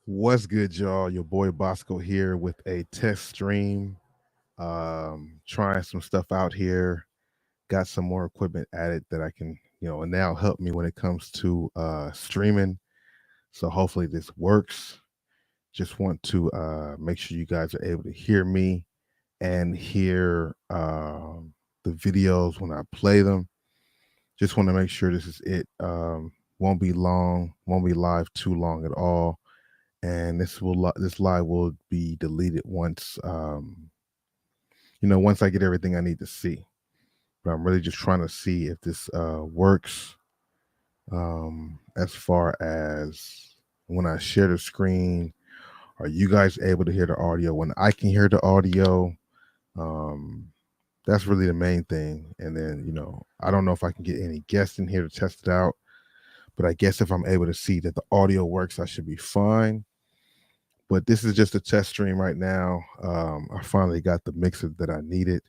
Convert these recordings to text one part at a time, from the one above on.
What's good, y'all? Your boy Bosco here with a test stream. Trying some stuff out here. Got some more equipment added that I can, now help me when it comes to streaming. So hopefully this works. Just want to make sure you guys are able to hear me and hear the videos when I play them. Just want to make sure this is it. Won't be long, won't be live too long at all, and this live will be deleted once once I get everything I need to see. But I'm really just trying to see if this works, as far as when I share the screen. Are you guys able to hear the audio when I can hear the audio? um that's really the main thing. And then, I don't know if I can get any guests in here to test it out, but I guess if I'm able to see that the audio works, I should be fine. But this is just a test stream right now. I finally got the mixer that I needed,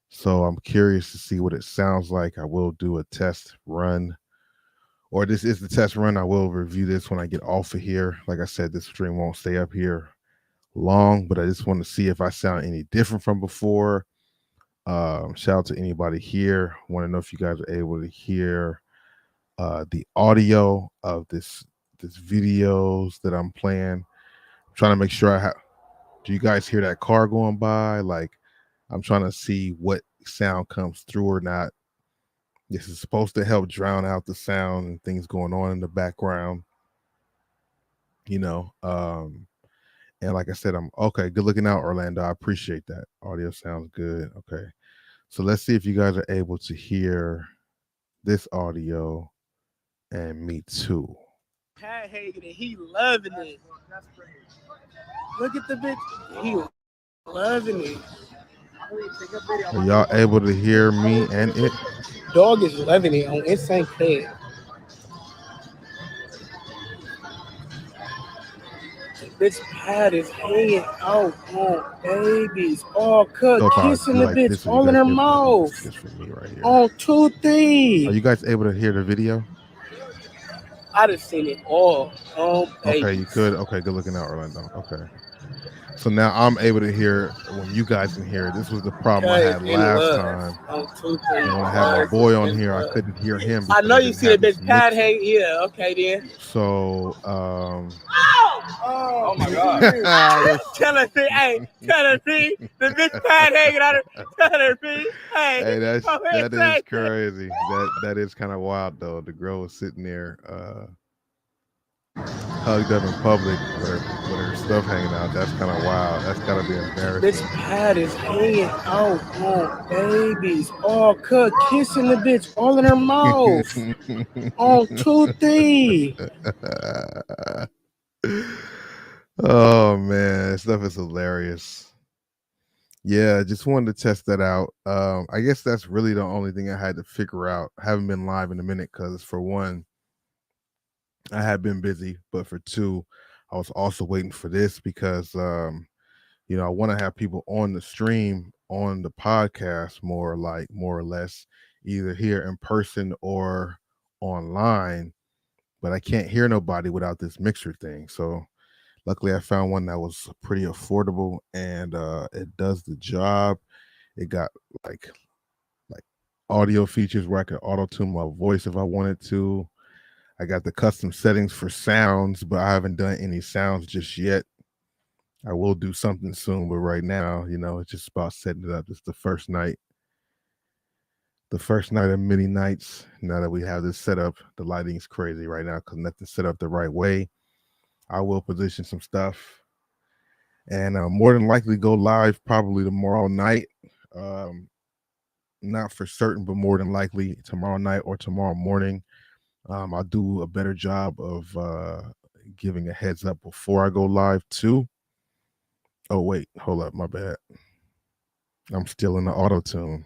so I'm curious to see what it sounds like. I will do a test run, or this is the test run. I will review this when I get off of here. Like I said, this stream won't stay up here long, but I just want to see if I sound any different from before. Shout out to anybody here. Want to know if you guys are able to hear the audio of this videos that I'm playing. I'm trying to make sure I have. Do you guys hear that car going by? Like, I'm trying to see what sound comes through or not. This is supposed to help drown out the sound and things going on in the background. You know, and like I said, I'm okay. Good looking out, Orlando. I appreciate that. Audio sounds good. Okay, so let's see if you guys are able to hear this audio and me too. Pat Hagen and he loving it. Look at the bitch. He loving it. Are y'all able to hear me and it? Dog is loving it on Insane Clear. This pad is hanging out on babies. All cut, So if I kissing do the like bitch this, are you all in guys her able to see mouth. this for me right here? On 2 3. Are you guys able to hear the video? I just seen it all on babies. Okay, you could. Okay, good looking out, Orlando. Okay. So now I'm able to hear when you guys can hear. This was the problem I had last time. On 2 3. And when I had my boy on here, I couldn't hear him I because know I you didn't see the have this bitch pad mixer. hang. Yeah, okay then. So Oh my god. Telling me, hey, telling me the bitch pad hanging out of telling me, hey, hey, that is say crazy. That is kind of wild though. The girl was sitting there hugged up in public with her stuff hanging out. That's kind of wild. That's gotta be this embarrassing. pad is hanging out on babies. All cut, kissing the bitch all in her mouth. On 2 3. Oh man, stuff is hilarious. Yeah, just wanted to test that out. I guess that's really the only thing I had to figure out. I haven't been live in a minute because, for one, I had been busy, but for two, I was also waiting for this because I want to have people on the stream, on the podcast, more or less, either here in person or online. But I can't hear nobody without this mixer thing. So luckily I found one that was pretty affordable, and it does the job. It got like like audio features where I could auto tune my voice if I wanted to. I got the custom settings for sounds, but I haven't done any sounds just yet. I will do something soon, but right now, it's just about setting it up. It's the first night of many nights. Now that we have this set up, the lighting is crazy right now because nothing's set up the right way. I will position some stuff, and more than likely go live probably tomorrow night. Um, Not for certain, but more than likely tomorrow night or tomorrow morning. I'll do a better job of giving a heads up before I go live too. Oh wait, hold up, my bad. I'm still in the auto tune.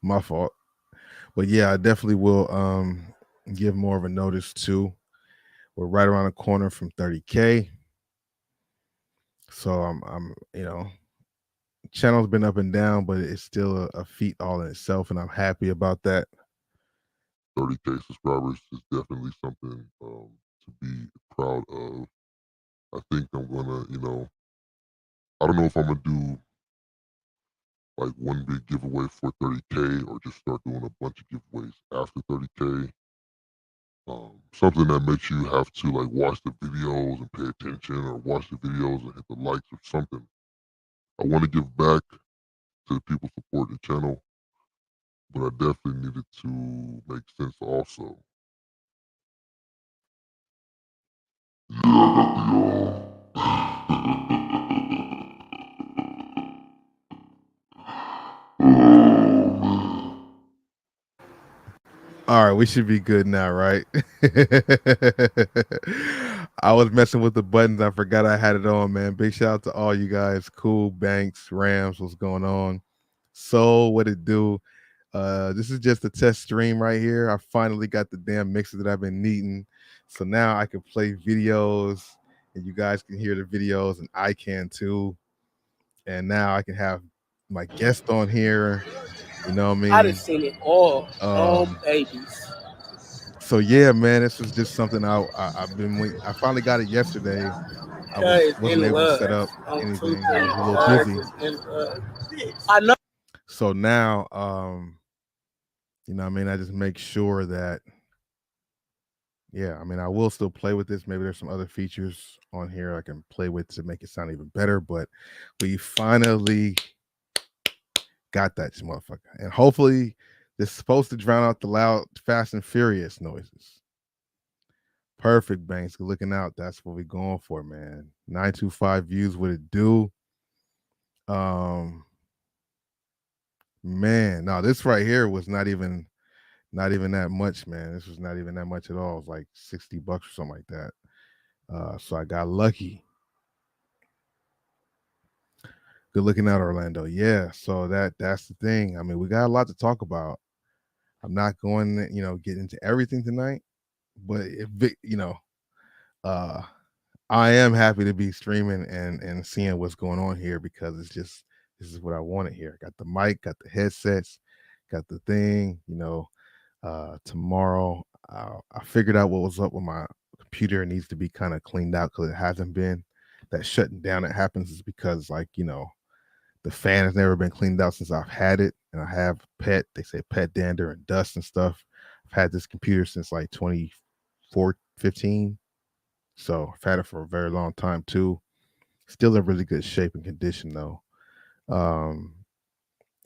My fault. But yeah, I definitely will give more of a notice too. We're right around the corner from 30K. So I'm channel's been up and down, but it's still a feat all in itself, and I'm happy about that. 30K subscribers is definitely something to be proud of. if I'm gonna do like one big giveaway for 30K or just start doing a bunch of giveaways after 30K. Something that makes you have to like watch the videos and pay attention, or watch the videos and hit the likes or something. I want to give back to the people supporting the channel, but I definitely needed to make sense also. Yeah, I oh man. All right, we should be good now, right? I was messing with the buttons. I forgot I had it on, man. Big shout out to all you guys. Cool, Banks, Rams, what's going on? So, what it do? This is just a test stream right here. I finally got the damn mixer that I've been needing. So now I can play videos and you guys can hear the videos and I can too. And now I can have my guest on here. You know what I I done mean? seen it all. Um, Babies. so yeah, man, this was just something I've been I finally got it yesterday. I Cuz wasn't in able to love. set up On two anything. I things. was a little Cuz busy. is in love. I know. So now you know what I mean, I just make sure that yeah, I mean I will still play with this. Maybe there's some other features on here I can play with to make it sound even better, but we finally got that motherfucker. And hopefully this is supposed to drown out the loud Fast and Furious noises. Perfect, Banks. Good looking out. That's what we're going for, man. 925 views. What it do? Um, man, no, this right here was not even that much, man. This was not even that much at all. It was like $60 or something like that. So I got lucky. Good looking out, Orlando. Yeah. So that's the thing. I mean, we got a lot to talk about. I'm not going to, get into everything tonight, but uh I am happy to be streaming and seeing what's going on here because it's just this is what I wanted here. Got the mic, got the headsets, got the thing. Tomorrow I figured out what was up with my computer. It needs to be kind of cleaned out because it hasn't been. That shutting down that happens is because the fan has never been cleaned out since I've had it, and I have pet. They say pet dander and dust and stuff. I've had this computer since like 2015. So I've had it for a very long time too. Still in really good shape and condition though. Um,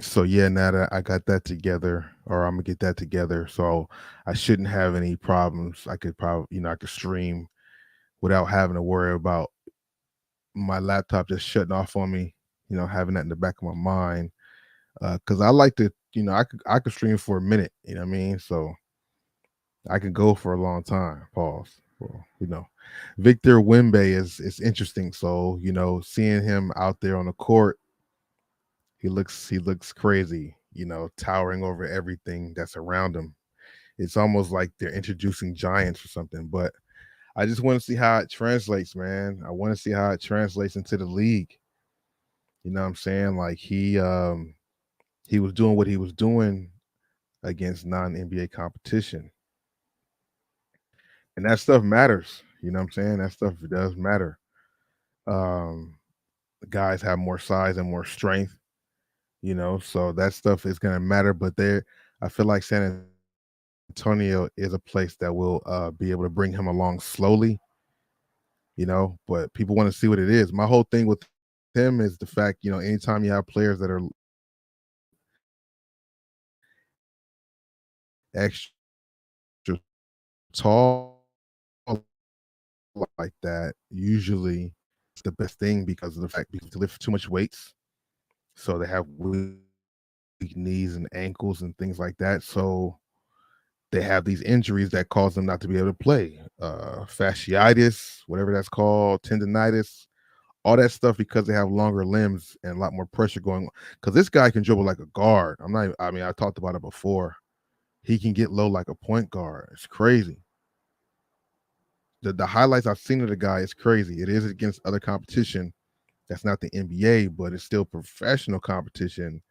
so yeah, now that I got that together, or I'm gonna get that together, so I shouldn't have any problems. I could probably, I could stream without having to worry about my laptop just shutting off on me. Having that in the back of my mind, because I like to, I could stream for a minute. You know what I mean? So I can go for a long time. Pause. Well, Victor Wimbe is interesting. So seeing him out there on the court, he looks crazy. Towering over everything that's around him. It's almost like they're introducing giants or something. But I just want to see how it translates, man. I want to see how it translates into the league. You know what I'm saying? Like he was doing what he was doing against non NBA competition. And that stuff matters. You know what I'm saying? That stuff does matter. Um, guys have more size and more strength, so that stuff is going to matter. But I feel like San Antonio is a place that will be able to bring him along slowly, but people want to see what it is. My whole thing with him is the fact, anytime you have players that are extra tall like that, usually it's the best thing because of the fact because to lift too much weights. So they have weak knees and ankles and things like that. So they have these injuries that cause them not to be able to play. Fasciitis, whatever that's called, tendonitis, all that stuff because they have longer limbs and a lot more pressure going on. Because this guy can dribble like a guard. I mean, I talked about it before. He can get low like a point guard. It's crazy. The highlights I've seen of the guy is crazy. It is against other competition. That's not the NBA, but it's still professional competition.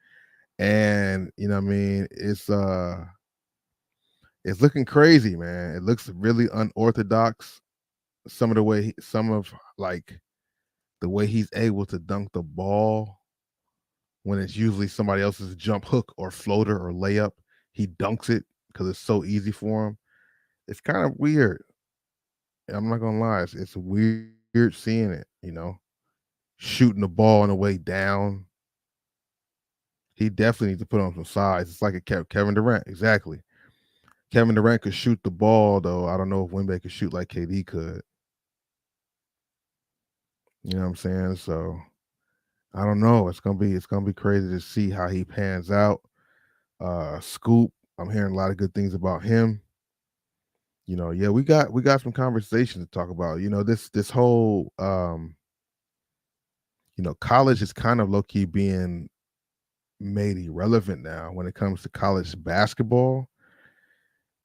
And what I mean, it's looking crazy, man. It looks really unorthodox. Some of the way some of like the way he's able to dunk the ball when it's usually somebody else's jump hook or floater or layup, he dunks it because it's so easy for him. It's kind of weird. I'm not gonna lie, it's weird seeing it. Shooting the ball on the way down. He definitely needs to put on some size. It's like a Kevin Durant, exactly. Kevin Durant could shoot the ball though. I don't know if Wimby could shoot like KD could. You know what I'm saying? So I don't know. It's gonna be crazy to see how he pans out. Scoop, I'm hearing a lot of good things about him. Yeah, we got some conversations to talk about. This whole college is kind of low key being made irrelevant now when it comes to college basketball.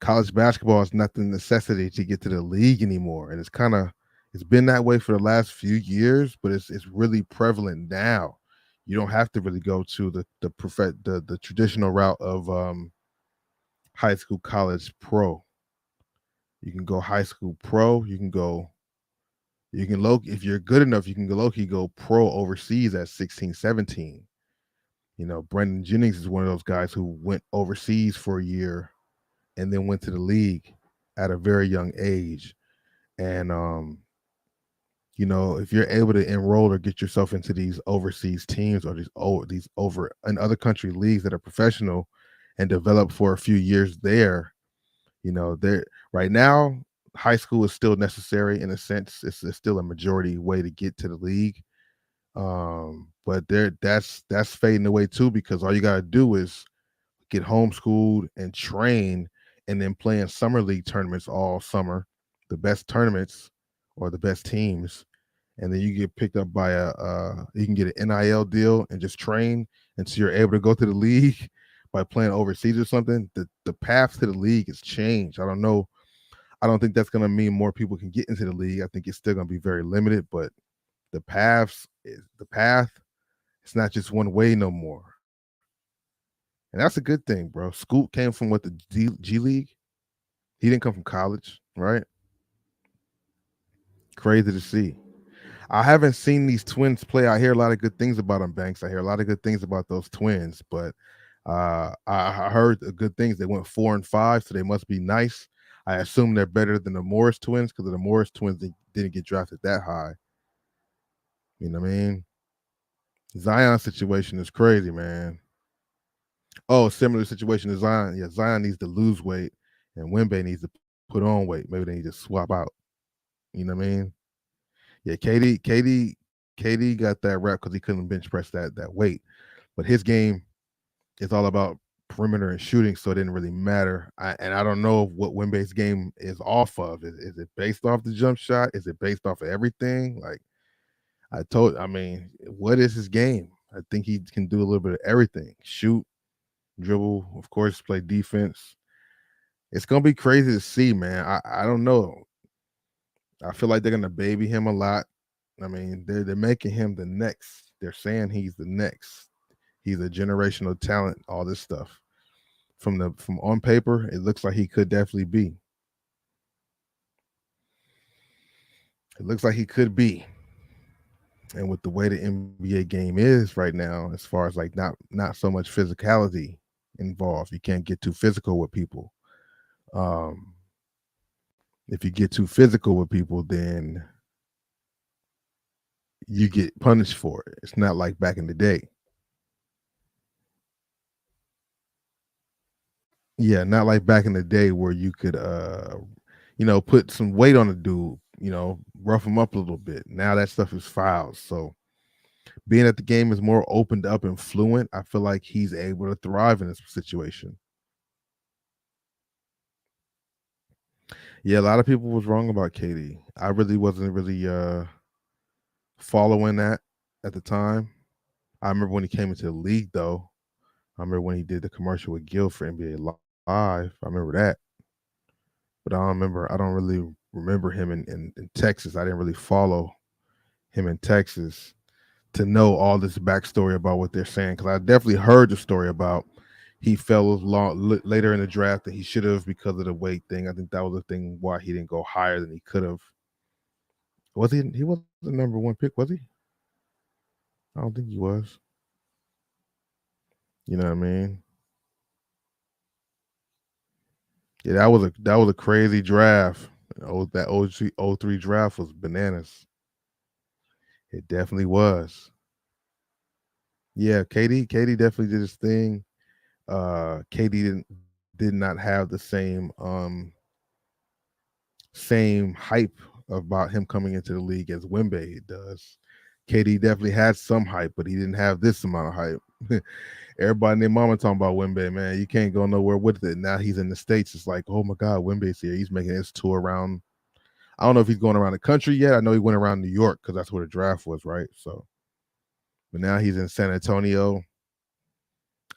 College basketball is not the necessity to get to the league anymore, and it's been that way for the last few years, but it's really prevalent now. You don't have to really go to the traditional route of high school, college, pro. You can go high school pro. If you're good enough, you can go low key go pro overseas at 16, 17. Brendan Jennings is one of those guys who went overseas for a year and then went to the league at a very young age. And if you're able to enroll or get yourself into these overseas teams or these over in other country leagues that are professional and develop for a few years there, there right now high school is still necessary in a sense. It's still a majority way to get to the league. But that's fading away too because all you gotta do is get homeschooled and train and then play in summer league tournaments all summer, the best tournaments or the best teams, and then you get picked up by you can get an NIL deal and just train until you're able to go to the league by playing overseas or something. The path to the league has changed. I don't know. I don't think that's gonna mean more people can get into the league. I think it's still gonna be very limited, but the path. It's not just one way no more. And that's a good thing, bro. Scoot came from what the G League. He didn't come from college, right? Crazy to see. I haven't seen these twins play. I hear a lot of good things about them, Banks. I hear a lot of good things about those twins, but I heard the good things. They went 4-5, so they must be nice. I assume they're better than the Morris twins because the Morris twins didn't get drafted that high. You know what I mean? Zion's situation is crazy, man. Oh, similar situation to Zion. Yeah, Zion needs to lose weight, and Wimby needs to put on weight. Maybe they need to swap out. You know what I mean? Yeah, KD got that rap because he couldn't bench press that weight, but his game is all about perimeter and shooting, so it didn't really matter. I don't know what Wimby's game is off of. Is it based off the jump shot? Is it based off of everything? Like I mean, what is his game? I think he can do a little bit of everything: shoot, dribble, of course, play defense. It's gonna be crazy to see, man. I don't know. I feel like they're gonna baby him a lot. I mean, they're making him the next. They're saying he's the next. He's a generational talent. All this stuff from on paper, it looks like he could definitely be. It looks like he could be. And with the way the NBA game is right now, as far as like not so much physicality involved, you can't get too physical with people. Um, if you get too physical with people, then you get punished for it. It's not like back in the day. Yeah, not like back in the day where you could put some weight on a dude, rough him up a little bit. Now that stuff is foul. So being that the game is more opened up and fluent, I feel like he's able to thrive in this situation. Yeah, a lot of people was wrong about KD. I really wasn't really following that at the time. I remember when he came into the league though. I remember when he did the commercial with Gil for NBA Live. I remember that. But I don't really remember him in Texas. I didn't really follow him in Texas to know all this backstory about what they're saying. Because I definitely heard the story about he fell later in the draft that he should have because of the weight thing. I think that was the thing why he didn't go higher than he could have. Was he? He wasn't the number one pick, was he? I don't think he was. You know what I mean? Yeah, that was a crazy draft. That O3 draft was bananas. It definitely was. Yeah, KD definitely did his thing. KD did not have the same hype about him coming into the league as Wemby does. KD definitely had some hype, but he didn't have this amount of hype. Everybody and their mama talking about Wemby, man. You can't go nowhere with it. Now he's in the States. It's like, oh my God, Wemby's here. He's making his tour around. I don't know if he's going around the country yet. I know he went around New York because that's where the draft was, right? So, but now he's in San Antonio.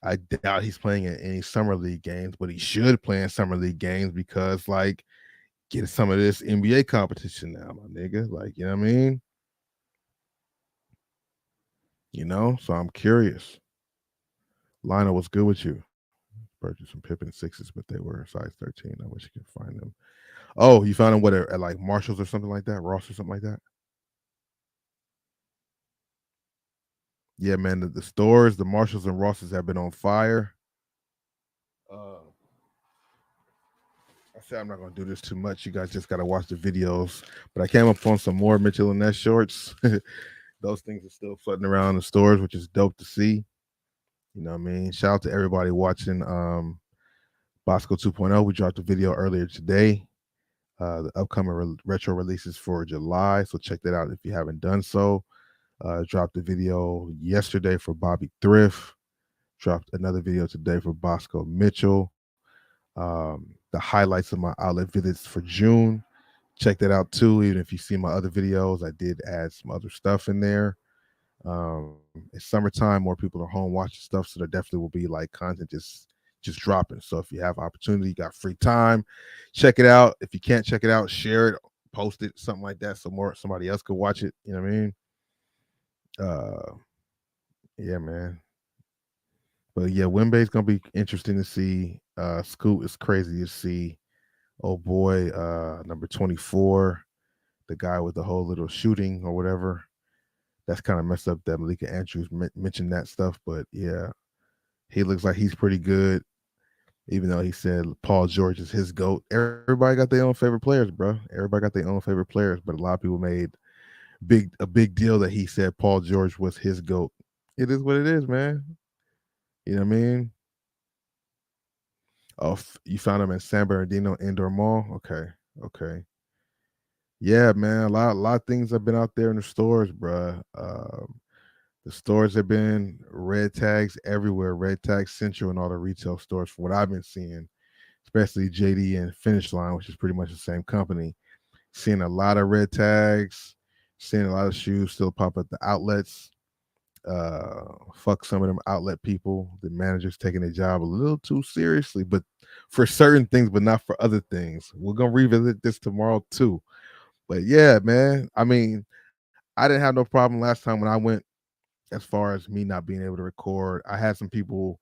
I doubt he's playing in any summer league games, but he should play in summer league games because, like, get some of this NBA competition now, my nigga. Like, you know what I mean? So I'm curious. Lionel, what's good with you? Purchased some Pippen sixes, but they were size 13. I wish you could find them. Oh, you found them what at like Marshalls or something like that, Ross or something like that. Yeah, man. The stores, the Marshalls and Rosses have been on fire. Uh, I said I'm not gonna do this too much. You guys just gotta watch the videos. But I came up on some more Mitchell and Ness shorts. Those things are still floating around the stores, which is dope to see. You know what I mean? Shout out to everybody watching Bosco 2.0. We dropped a video earlier today. The upcoming retro releases for July. So check that out if you haven't done so. Dropped a video yesterday for Bobby Thrift. Dropped another video today for Bosco Mitchell. The highlights of my outlet visits for June. Check that out too. Even if you see my other videos, I did add some other stuff in there. It's summertime, more people are home watching stuff, so there definitely will be like content just dropping. So if you have opportunity, you got free time, check it out. If you can't check it out, share it, post it, something like that, so more somebody else could watch it. You know what I mean? Uh, yeah, man. But yeah, Wimbe's gonna be interesting to see. Scoot is crazy to see. Oh boy, number 24, the guy with the whole little shooting or whatever. That's kind of messed up that Malika Andrews mentioned that stuff, but yeah, he looks like he's pretty good. Even though he said Paul George is his GOAT. Everybody got their own favorite players, bro. Everybody got their own favorite players, but a lot of people made a big deal that he said Paul George was his GOAT. It is what it is, man. You know what I mean? Oh, you found him in San Bernardino Indoor Mall? Okay. Okay. Yeah, man. A lot of things have been out there in the stores, bro. The stores have been red tags everywhere, red tag central and all the retail stores from what I've been seeing, especially JD and Finish Line, which is pretty much the same company. Seeing a lot of red tags, seeing a lot of shoes still pop at the outlets. Fuck some of them outlet people. The managers taking their job a little too seriously, but for certain things, but not for other things. We're gonna revisit this tomorrow too. But yeah, man. I mean, I didn't have no problem last time when I went as far as me not being able to record. I had some people,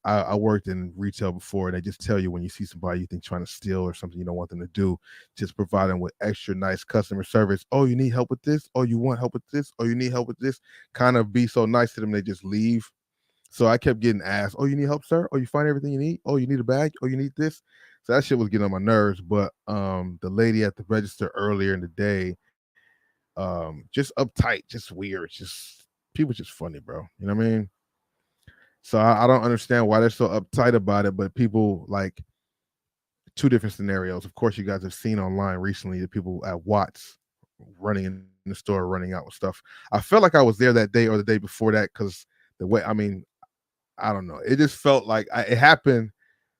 I worked in retail before, and they just tell you when you see somebody you think trying to steal or something you don't want them to do, just provide them with extra nice customer service. Oh, you need help with this? Oh, you want help with this? Oh, you need help with this? Kind of be so nice to them, they just leave. So I kept getting asked, oh, you need help, sir? Oh, you find everything you need? Oh, you need a bag? Oh, you need this? So that shit was getting on my nerves. But the lady at the register earlier in the day, just uptight, just weird, just people just funny, bro. You know what I mean? So I don't understand why they're so uptight about it, but people like two different scenarios. Of course, you guys have seen online recently the people at Watts running in the store, running out with stuff. I felt like I was there that day or the day before that because the way, I mean, I don't know. It just felt like it happened.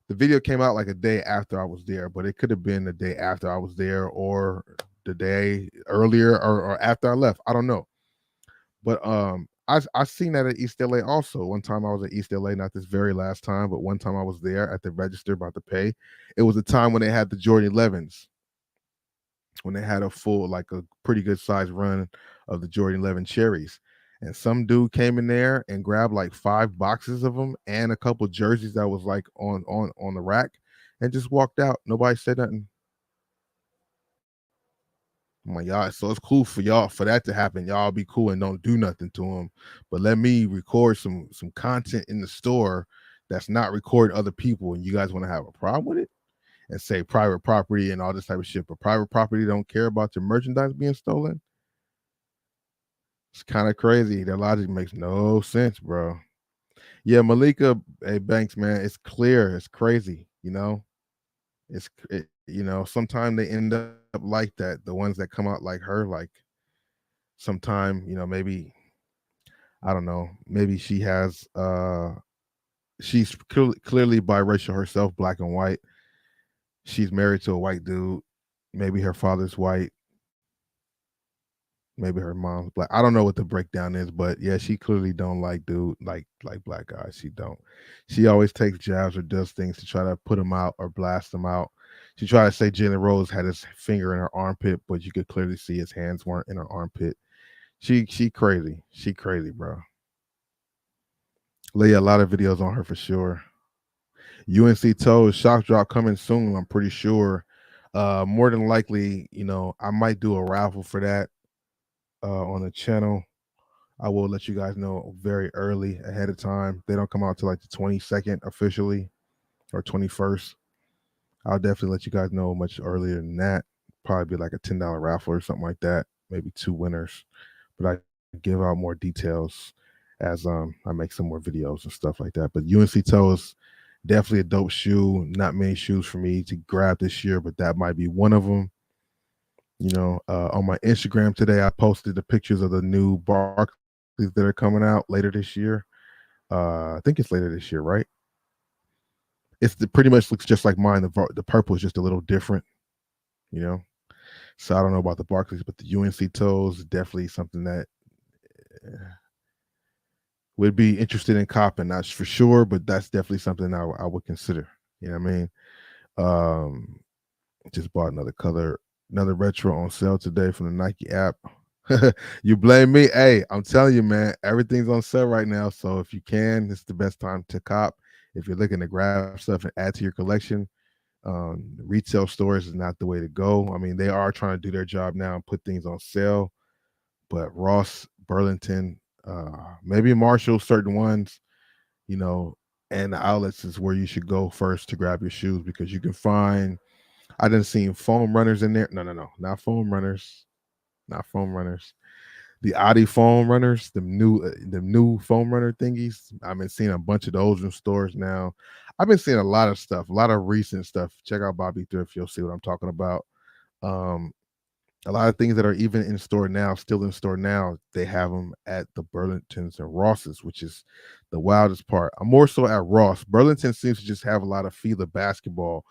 The video came out like a day after I was there, but it could have been the day after I was there or the day earlier or after I left. I don't know. But I seen that at East LA also. One time I was at East LA, not this very last time, but one time I was there at the register about to pay. It was a time when they had the Jordan 11s, when they had a full, like a pretty good size run of the Jordan 11 cherries. And some dude came in there and grabbed like 5 boxes of them and a couple jerseys that was like on the rack and just walked out. Nobody said nothing. I'm like, y'all, so it's cool for y'all for that to happen. Y'all be cool and don't do nothing to them. But let me record some content in the store that's not recording other people, and you guys want to have a problem with it and say private property and all this type of shit. But private property don't care about your merchandise being stolen. It's kind of crazy. Their logic makes no sense, bro. Yeah, Malika, hey Banks, man, it's clear. It's crazy. Sometimes they end up like that. The ones that come out like her, like sometime, maybe I don't know, maybe she's clearly biracial herself, black and white. She's married to a white dude. Maybe her father's white. Maybe her mom's black. I don't know what the breakdown is, but yeah, she clearly don't like dude like black guys. She don't. She always takes jabs or does things to try to put them out or blast them out. She tried to say Jalen Rose had his finger in her armpit, but you could clearly see his hands weren't in her armpit. She crazy. She crazy, bro. Leah, a lot of videos on her for sure. UNC told shock drop coming soon. I'm pretty sure. More than likely, I might do a raffle for that on the channel. I will let you guys know very early ahead of time. They don't come out till like the 22nd officially or 21st. I'll definitely let you guys know much earlier than that. Probably be like a $10 raffle or something like that. Maybe two winners. But I give out more details as I make some more videos and stuff like that. But UNC Toe is definitely a dope shoe. Not many shoes for me to grab this year, but that might be one of them. On my Instagram today, I posted the pictures of the new Barclays that are coming out later this year. I think it's later this year, right? Pretty much looks just like mine. The purple is just a little different, you know. So I don't know about the Barclays, but the UNC toes definitely something that would be interested in copping. Not for sure, but that's definitely something I would consider. You know what I mean? Um, just bought another retro on sale today from the Nike app. You blame me? Hey, I'm telling you, man, everything's on sale right now. So if you can, it's the best time to cop. If you're looking to grab stuff and add to your collection, retail stores is not the way to go. I mean, they are trying to do their job now and put things on sale, but Ross, Burlington, maybe Marshall, certain ones, you know, and the outlets is where you should go first to grab your shoes because you can find. I didn't see foam runners in there. No, not foam runners, not foam runners. The Audi foam runners, the new foam runner thingies. I've been seeing a bunch of those in stores now. I've been seeing a lot of stuff, a lot of recent stuff. Check out Bobby Thrift, you'll see what I'm talking about. Um, a lot of things that are even in store now, still in store now, they have them at the Burlingtons and Rosses, which is the wildest part. I'm more so at Ross. Burlington seems to just have a lot of Fila basketball,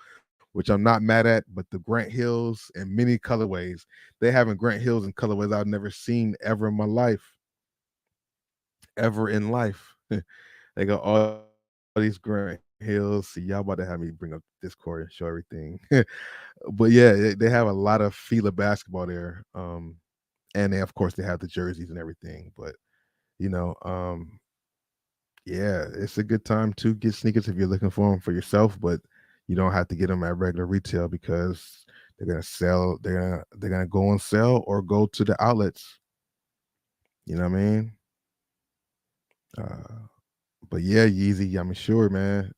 which I'm not mad at, but the Grant Hills and many colorways, they having Grant Hills and colorways I've never seen ever in my life, ever in life. They got all these Grant Hills. See, y'all about to have me bring up Discord and show everything. But yeah, they have a lot of Fila basketball there. And they, of course, they have the jerseys and everything. But you know, yeah, it's a good time to get sneakers if you're looking for them for yourself. But you don't have to get them at regular retail because they're gonna sell. They're gonna go on sale or go to the outlets. You know what I mean? Uh, but yeah, Yeezy, I'm sure, man.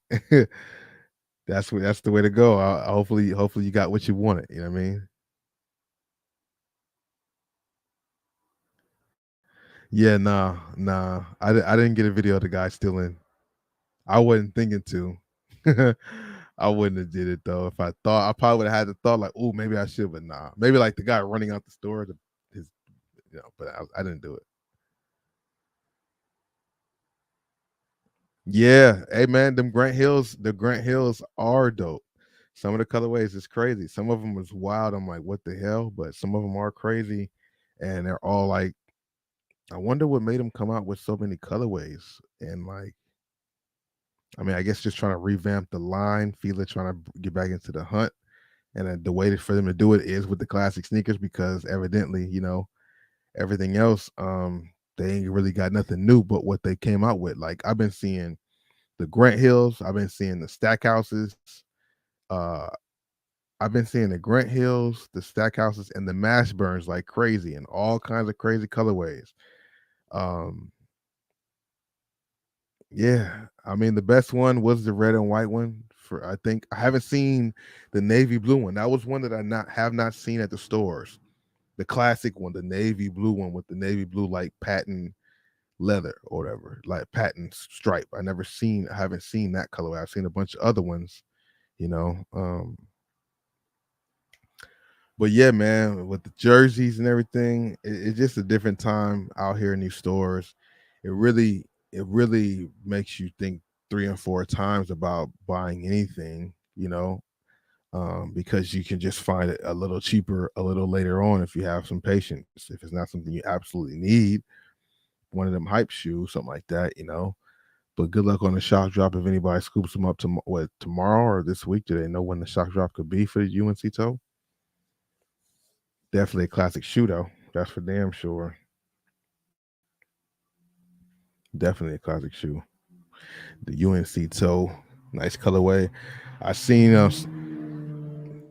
That's the way to go. Hopefully you got what you wanted. You know what I mean? Yeah, nah. I didn't get a video of the guy stealing. I wasn't thinking to. I wouldn't have did it though. If I thought, I probably would have had the thought like, oh, maybe I should, but nah. Maybe like the guy running out the store, his, but I didn't do it. Yeah, hey man, the Grant Hills are dope. Some of the colorways is crazy. Some of them is wild. I'm like, what the hell? But some of them are crazy, and they're all like, I wonder what made them come out with so many colorways. And like, I mean, I guess just trying to revamp the line, Fila trying to get back into the hunt. And the way for them to do it is with the classic sneakers because evidently, everything else, they ain't really got nothing new but what they came out with. Like I've been seeing the Grant Hills, I've been seeing the Stackhouses, uh, I've been seeing the Grant Hills, the Stack Houses, and the Mash Burns like crazy in all kinds of crazy colorways. Um, yeah, I mean the best one was the red and white one. For I think I haven't seen the navy blue one. That was one that I not have not seen at the stores. The classic one, the navy blue one with the navy blue like patent leather or whatever, like patent stripe. I haven't seen that colorway. I've seen a bunch of other ones, you know. But yeah, man, with the jerseys and everything, it's just a different time out here in these stores. It really makes you think 3 and 4 times about buying anything, because you can just find it a little cheaper a little later on if you have some patience. If it's not something you absolutely need, one of them hype shoes, something like that. But good luck on the shock drop if anybody scoops them up tomorrow or this week. Do they know when the shock drop could be for the UNC toe? Definitely a classic shoe though. That's for damn sure. Definitely a classic shoe. The UNC toe, nice colorway. I seen y'all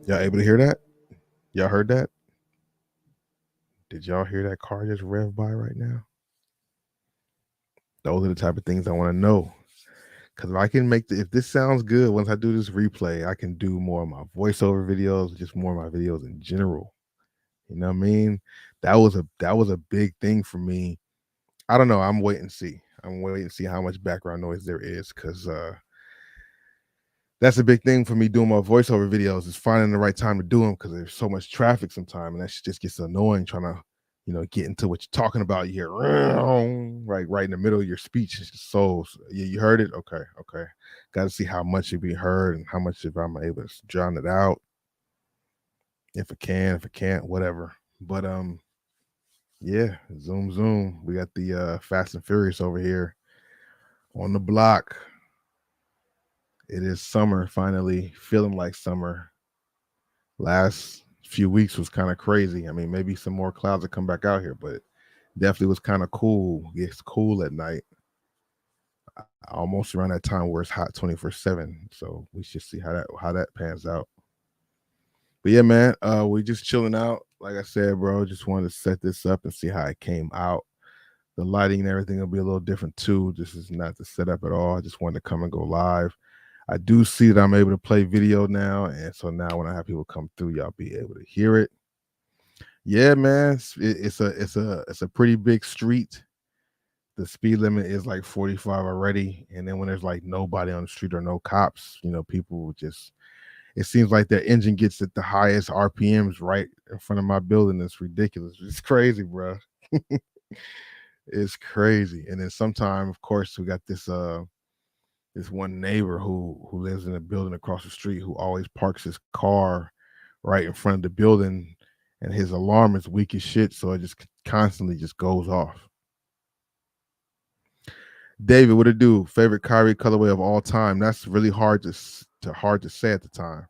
able to hear that? Y'all heard that? Did y'all hear that car just rev by right now? Those are the type of things I want to know. Because if I can if this sounds good, once I do this replay, I can do more of my voiceover videos, just more of my videos in general. You know what I mean? That was a big thing for me. I don't know. I'm waiting to see. I'm waiting to see how much background noise there is, because that's a big thing for me doing my voiceover videos, is finding the right time to do them, because there's so much traffic sometimes, and that shit just gets annoying trying to get into what you're talking about. You hear right in the middle of your speech. It's just you heard it. Okay, got to see how much it be heard and how much, if I'm able to drown it out, if I can, if I can't, whatever. But yeah, zoom, we got the Fast and Furious over here on the block. It is summer, finally feeling like summer. Last few weeks was kind of crazy. I mean, maybe some more clouds will come back out here, but definitely was kind of cool. It's cool at night, almost around that time where it's hot 24/7. So we should see how that pans out. But yeah, man, we just chilling out. Like I said, bro, just wanted to set this up and see how it came out. The lighting and everything will be a little different too. This is not the setup at all. I just wanted to come and go live. I do see that I'm able to play video now, and so now when I have people come through, y'all be able to hear it. Yeah, man, it's a pretty big street. The speed limit is like 45 already, and then when there's like nobody on the street or no cops, people just, it seems like their engine gets at the highest RPMs right in front of my building. It's ridiculous. It's crazy, bro. It's crazy. And then sometime, of course, we got this one neighbor who lives in a building across the street, who always parks his car right in front of the building, and his alarm is weak as shit, so it just constantly just goes off. David, what it do? Favorite Kyrie colorway of all time? That's really hard to say at the time.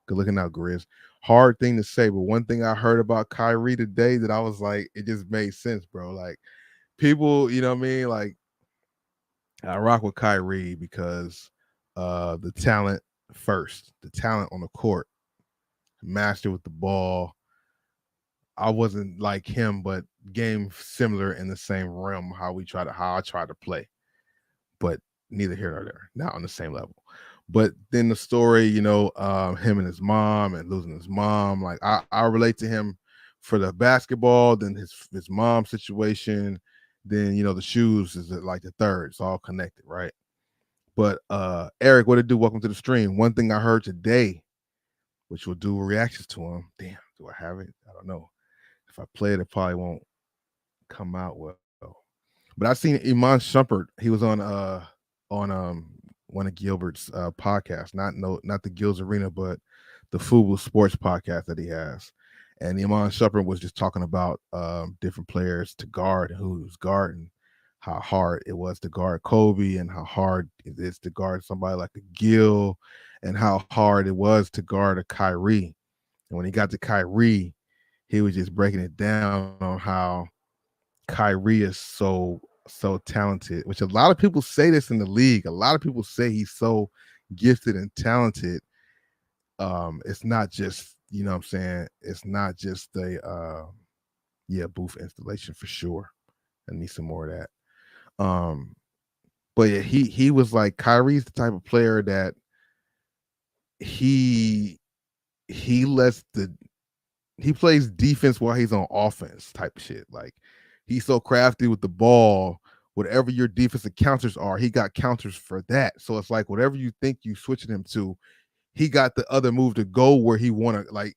Good looking out, Grizz. Hard thing to say, but one thing I heard about Kyrie today that I was like, it just made sense, bro. Like, people, you know what I mean? Like, I rock with Kyrie because the talent first, the talent on the court, master with the ball. I wasn't like him, but game similar in the same realm, how I try to play, but neither here nor there, not on the same level. But then the story, him and his mom and losing his mom, like I relate to him for the basketball, then his mom situation, then the shoes is like the third. It's all connected, right? But Eric, what it do? Welcome to the stream. One thing I heard today, which will do reactions to him. Damn, do I have it? I don't know. If I play it, it probably won't come out well. But I seen Iman Shumpert. He was on one of Gilbert's podcasts, not the Gil's Arena, but the Fubu Sports podcast that he has. And Iman Shumpert was just talking about different players to guard, who was guarding, how hard it was to guard Kobe, and how hard it is to guard somebody like a Gil, and how hard it was to guard a Kyrie. And when he got to Kyrie, he was just breaking it down on how Kyrie is so talented, which a lot of people say this in the league. A lot of people say he's so gifted and talented. It's not just, you know what I'm saying, it's not just a yeah, booth installation for sure. I need some more of that. But yeah, he was like Kyrie's the type of player that he he lets the he plays defense while he's on offense type shit. Like he's so crafty with the ball. Whatever your defensive counters are, he got counters for that. So it's like whatever you think you switching him to, he got the other move to go where he want to like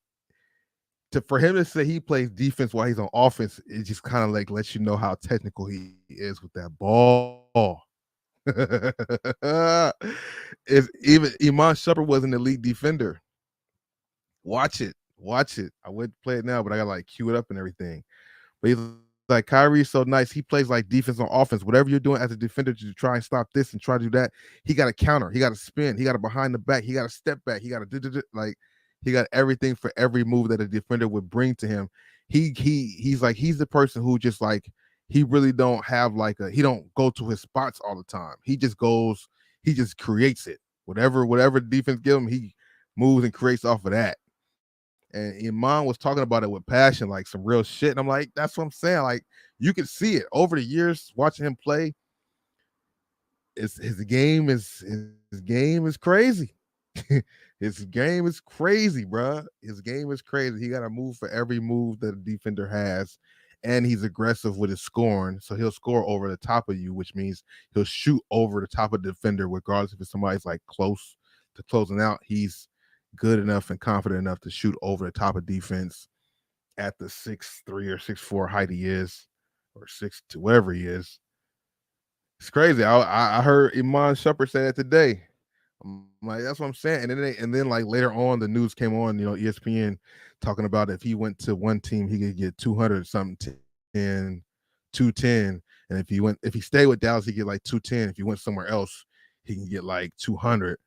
to for him to say he plays defense while he's on offense. It just kind of like lets you know how technical he is with that ball. If even Iman Shumpert was an elite defender. Watch it. Watch it. I wouldn't play it now, but I got like cue it up and everything. But he's like Kyrie's so nice. He plays like defense on offense. Whatever you're doing as a defender to try and stop this and try to do that, he got a counter. He got a spin. He got a behind the back. He got a step back. He got a like he got everything for every move that a defender would bring to him. He's like he's the person who just like he really don't have like a he don't go to his spots all the time. He just goes, he just creates it. Whatever defense give him, he moves and creates off of that. And Iman was talking about it with passion, like some real shit. And I'm like, that's what I'm saying. Like, you could see it over the years watching him play. It's his game is crazy. His game is crazy, bro. His game is crazy. He got to move for every move that a defender has, and he's aggressive with his scoring. So he'll score over the top of you, which means he'll shoot over the top of the defender, regardless if it's somebody's like close to closing out. He's good enough and confident enough to shoot over the top of defense at the 6'3" or 6'4" height he is, or 6'2", whatever he is. It's crazy. I heard Iman Shumpert say that today. I'm like, that's what I'm saying. And then like later on, the news came on, you know, ESPN talking about if he went to one team, he could get 200 something, 10, 210. And if he stayed with Dallas, he get like 210. If he went somewhere else, he can get like 200.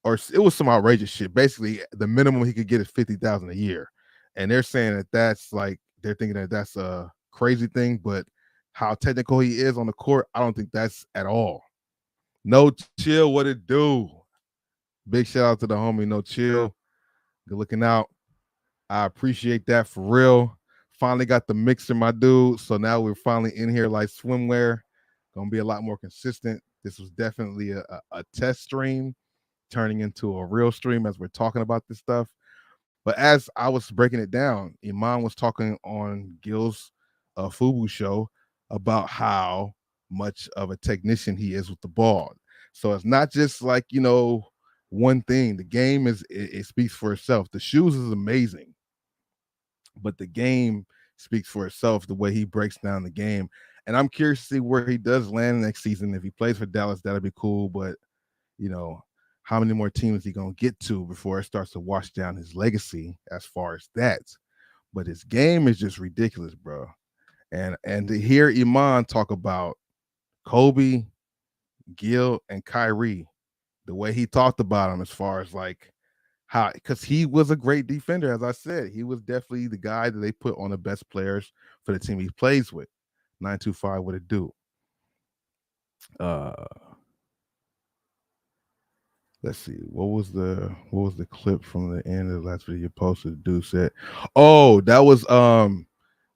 Or it was some outrageous shit. Basically, the minimum he could get is 50,000 a year, and they're saying that that's like they're thinking that that's a crazy thing. But how technical he is on the court, I don't think that's at all. No chill, what it do? Big shout out to the homie No Chill. Good looking out. I appreciate that for real. Finally got the mixer, my dude. So now we're finally in here like swimwear. Gonna be a lot more consistent. This was definitely a test stream turning into a real stream as we're talking about this stuff. But as I was breaking it down, Iman was talking on Gil's Fubu show about how much of a technician he is with the ball. So it's not just like, you know, one thing. The game it speaks for itself. The shoes is amazing, but the game speaks for itself, the way he breaks down the game. And I'm curious to see where he does land next season. If he plays for Dallas, that'd be cool. But you know, how many more teams he gonna get to before it starts to wash down his legacy as far as that. But his game is just ridiculous, bro. And to hear Iman talk about Kobe, Gil, and Kyrie, the way he talked about him as far as like how because he was a great defender, as I said. He was definitely the guy that they put on the best players for the team he plays with. 925 would it do? Uh let's see. What was the clip from the end of the last video you posted? Dude said, "Oh, that was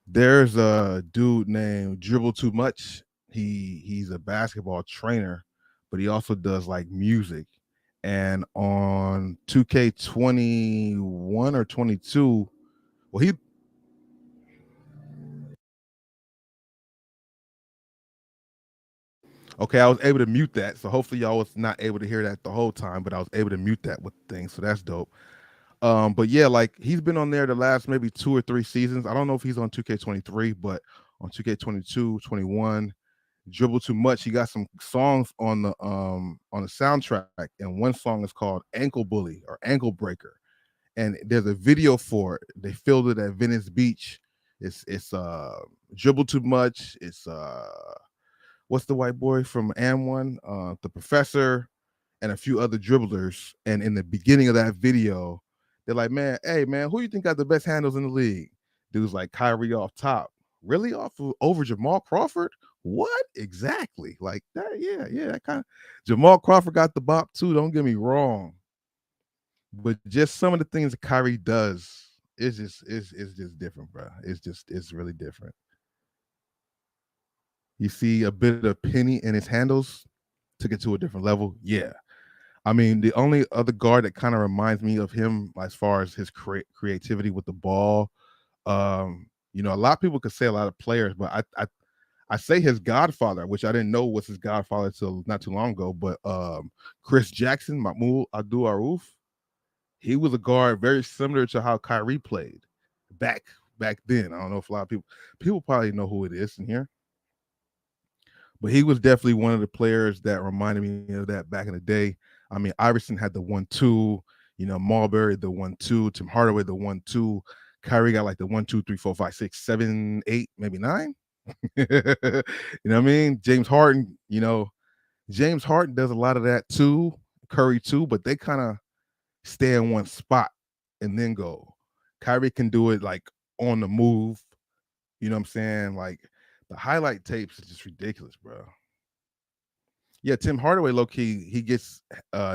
there's a dude named Dribble Too Much. He's a basketball trainer, but he also does like music. And on 2K21 or 22, well, he okay, I was able to mute that. So hopefully y'all was not able to hear that the whole time, but I was able to mute that with things. So that's dope. But yeah, like he's been on there the last maybe 2 or 3 seasons. I don't know if he's on 2K23, but on 2K22, 21, Dribble Too Much. He got some songs on the soundtrack, and one song is called Ankle Bully or Ankle Breaker. And there's a video for it. They filmed it at Venice Beach. It's Dribble Too Much. It's what's the white boy from Am1? The professor and a few other dribblers. And in the beginning of that video, they're like, man, hey man, who you think got the best handles in the league? Dude's like Kyrie off top. Really off of, over Jamal Crawford? What exactly? Like that? Yeah, that kind of Jamal Crawford got the bop too. Don't get me wrong, But just some of the things that Kyrie does is just different, bro. It's really different. You see a bit of penny in his handles, took it to a different level. Yeah. I mean, the only other guard that kind of reminds me of him as far as his creativity with the ball, a lot of people could say a lot of players, but I say his godfather, which I didn't know was his godfather till not too long ago, but Chris Jackson, Mahmoud Abdul Aruf, he was a guard very similar to how Kyrie played back back then. I don't know if a lot of people probably know who it is in here, but he was definitely one of the players that reminded me of that back in the day. I mean, Iverson had the 1-2, Marbury the 1-2, Tim Hardaway the 1-2, Kyrie got like the 1, 2, 3, 4, 5, 6, 7, 8, maybe 9. You know what I mean? James Harden does a lot of that too, Curry too, but they kind of stay in one spot and then go. Kyrie can do it like on the move. You know what I'm saying? Like the highlight tapes is just ridiculous, bro. Yeah, Tim Hardaway, low key, he gets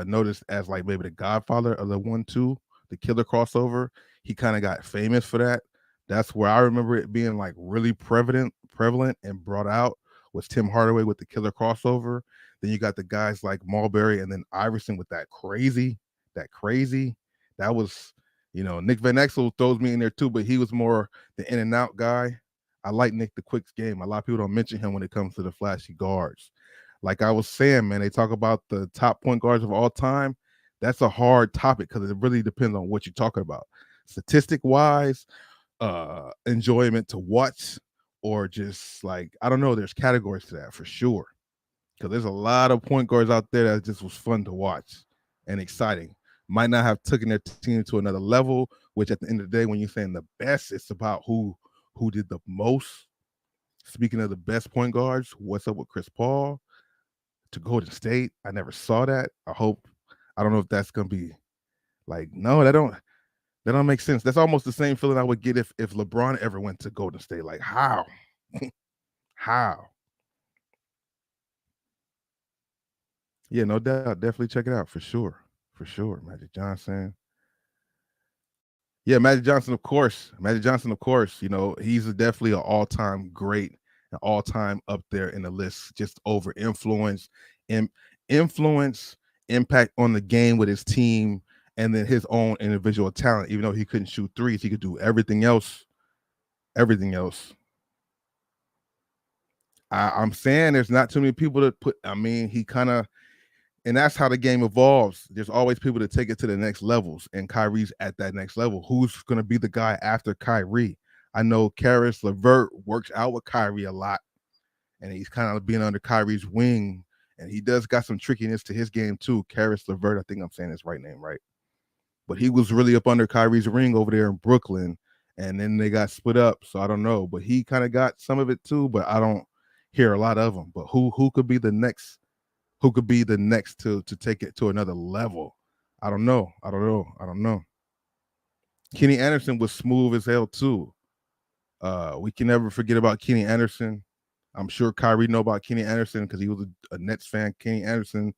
noticed as like maybe the godfather of the 1-2, the killer crossover. He kind of got famous for that. That's where I remember it being like really prevalent and brought out was Tim Hardaway with the killer crossover. Then you got the guys like Marbury and then Iverson with that crazy. That was, Nick Van Exel throws me in there too, but he was more the in and out guy. I like Nick the Quick's game. A lot of people don't mention him when it comes to the flashy guards. Like I was saying, man, they talk about the top point guards of all time. That's a hard topic because it really depends on what you're talking about. Statistic wise, enjoyment to watch, or just like, I don't know, there's categories to that for sure. Because there's a lot of point guards out there that just was fun to watch and exciting. Might not have taken their team to another level, which at the end of the day, when you're saying the best, it's about who did the most. Speaking of the best point guards, what's up with Chris Paul to Golden State? I never saw that. I don't know if that's gonna be like, no, that don't make sense. That's almost the same feeling I would get if LeBron ever went to Golden State. Like how? How? Yeah, no doubt. Definitely check it out for sure. For sure. Magic Johnson. Yeah, Magic Johnson, of course. Magic Johnson, of course. He's definitely an all-time great, an all-time up there in the list, just over influence, impact on the game with his team, and then his own individual talent. Even though he couldn't shoot threes, he could do everything else. Everything else. I'm saying there's not too many people to put. I mean, he kind of, and that's how the game evolves. There's always people to take it to the next levels, and Kyrie's at that next level. Who's going to be the guy after Kyrie? I know Karis LeVert works out with Kyrie a lot, and he's kind of being under Kyrie's wing, and he does got some trickiness to his game too. Karis LeVert, I think I'm saying his right name right, but he was really up under Kyrie's ring over there in Brooklyn, and then they got split up. So I don't know, but he kind of got some of it too, but I don't hear a lot of them. But who could be the next? Who could be the next to take it to another level? I don't know. Kenny Anderson was smooth as hell too. We can never forget about Kenny Anderson. I'm sure Kyrie know about Kenny Anderson because he was a Nets fan. Kenny Anderson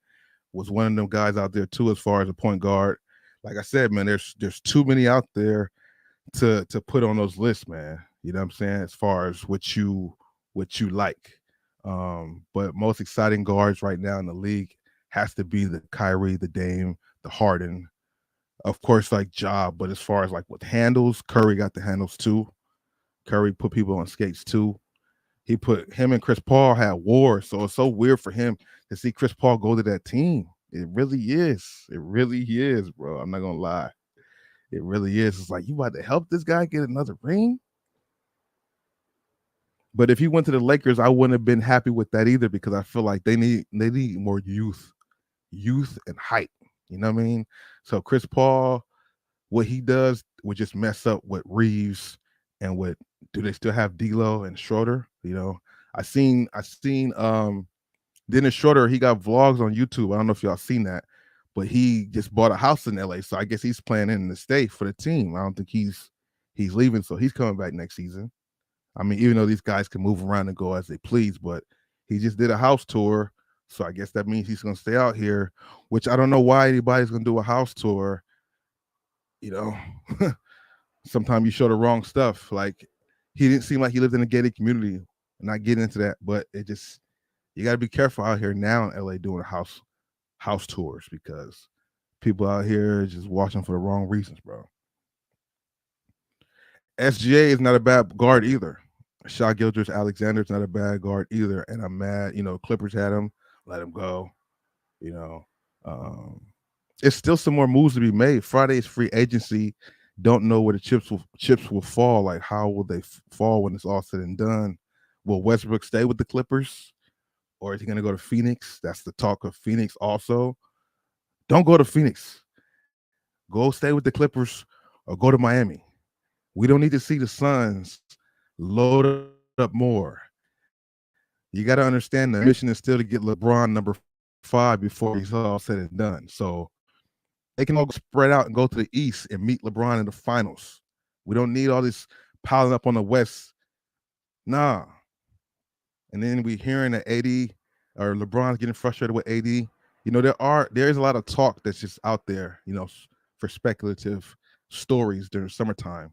was one of them guys out there too, as far as a point guard. Like I said, man, there's too many out there to put on those lists, man. You know what I'm saying? As far as what you like. But most exciting guards right now in the league has to be the Kyrie, the Dame, the Harden. Of course, like Ja, but as far as like with handles, Curry got the handles too. Curry put people on skates too. He put him and Chris Paul had war, so it's so weird for him to see Chris Paul go to that team. It really is. It really is, bro. I'm not gonna lie. It really is. It's like you about to help this guy get another ring. But if he went to the Lakers, I wouldn't have been happy with that either because I feel like they need more youth and height. You know what I mean? So Chris Paul, what he does would just mess up with Reeves and with do they still have D'Lo and Schroeder? I seen Dennis Schroeder, he got vlogs on YouTube. I don't know if y'all seen that, but he just bought a house in LA. So I guess he's playing in the state for the team. I don't think he's leaving, so he's coming back next season. I mean, even though these guys can move around and go as they please, but he just did a house tour. So I guess that means he's going to stay out here, which I don't know why anybody's going to do a house tour you know, sometimes you show the wrong stuff. Like he didn't seem like he lived in a gated community. Not getting into that, but it just you got to be careful out here now in LA doing house tours because people out here just watching for the wrong reasons, bro. SGA is not a bad guard either. Shai Gilgeous-Alexander's not a bad guard either, and I'm mad. Clippers had him, let him go. You know, um, it's still some more moves to be made. Friday's free agency. Don't know where the chips will fall. Like, how will they fall when it's all said and done? Will Westbrook stay with the Clippers, or is he going to go to Phoenix? That's the talk of Phoenix. Also, don't go to Phoenix. Go stay with the Clippers, or go to Miami. We don't need to see the Suns load up more. You got to understand the mission is still to get LeBron number 5 before he's all said and done. So they can all spread out and go to the East and meet LeBron in the finals. We don't need all this piling up on the West. Nah. And then we hearing that AD or LeBron's getting frustrated with AD. There is a lot of talk that's just out there, for speculative stories during summertime.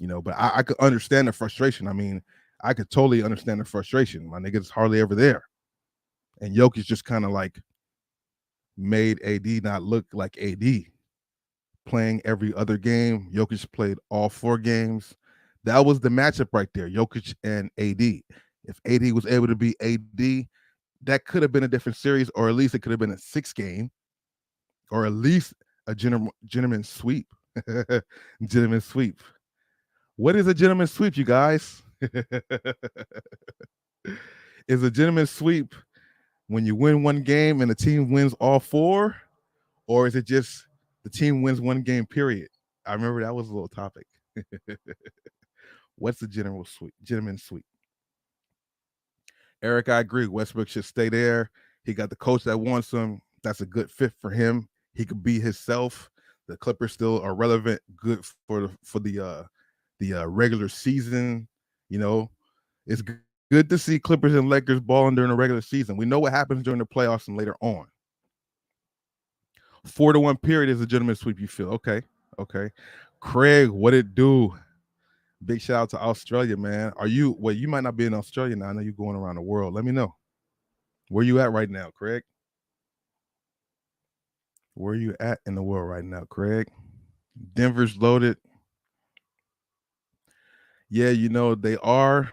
But I could understand the frustration. I mean, I could totally understand the frustration. My nigga's hardly ever there. And Jokic just kind of like made AD not look like AD. Playing every other game. Jokic played all 4 games. That was the matchup right there, Jokic and AD. If AD was able to beat AD, that could have been a different series, or at least it could have been a 6-game, or at least a gentleman's sweep. Gentleman's sweep. What is a gentleman's sweep, you guys? Is a gentleman's sweep when you win 1 game and the team wins all 4? Or is it just the team wins 1 game, period? I remember that was a little topic. What's the gentleman's sweep? Eric, I agree. Westbrook should stay there. He got the coach that wants him. That's a good fit for him. He could be himself. The Clippers still are relevant, good for the regular season. It's good to see Clippers and Lakers balling during the regular season. We know what happens during the playoffs and later on. 4-1 period is a gentleman's sweep. You feel okay? Craig, what it do? Big shout out to Australia, man. You might not be in Australia now. I know you're going around the world. Let me know. Where you at right now, Craig? Where you at in the world right now, Craig? Denver's loaded. Yeah, they are.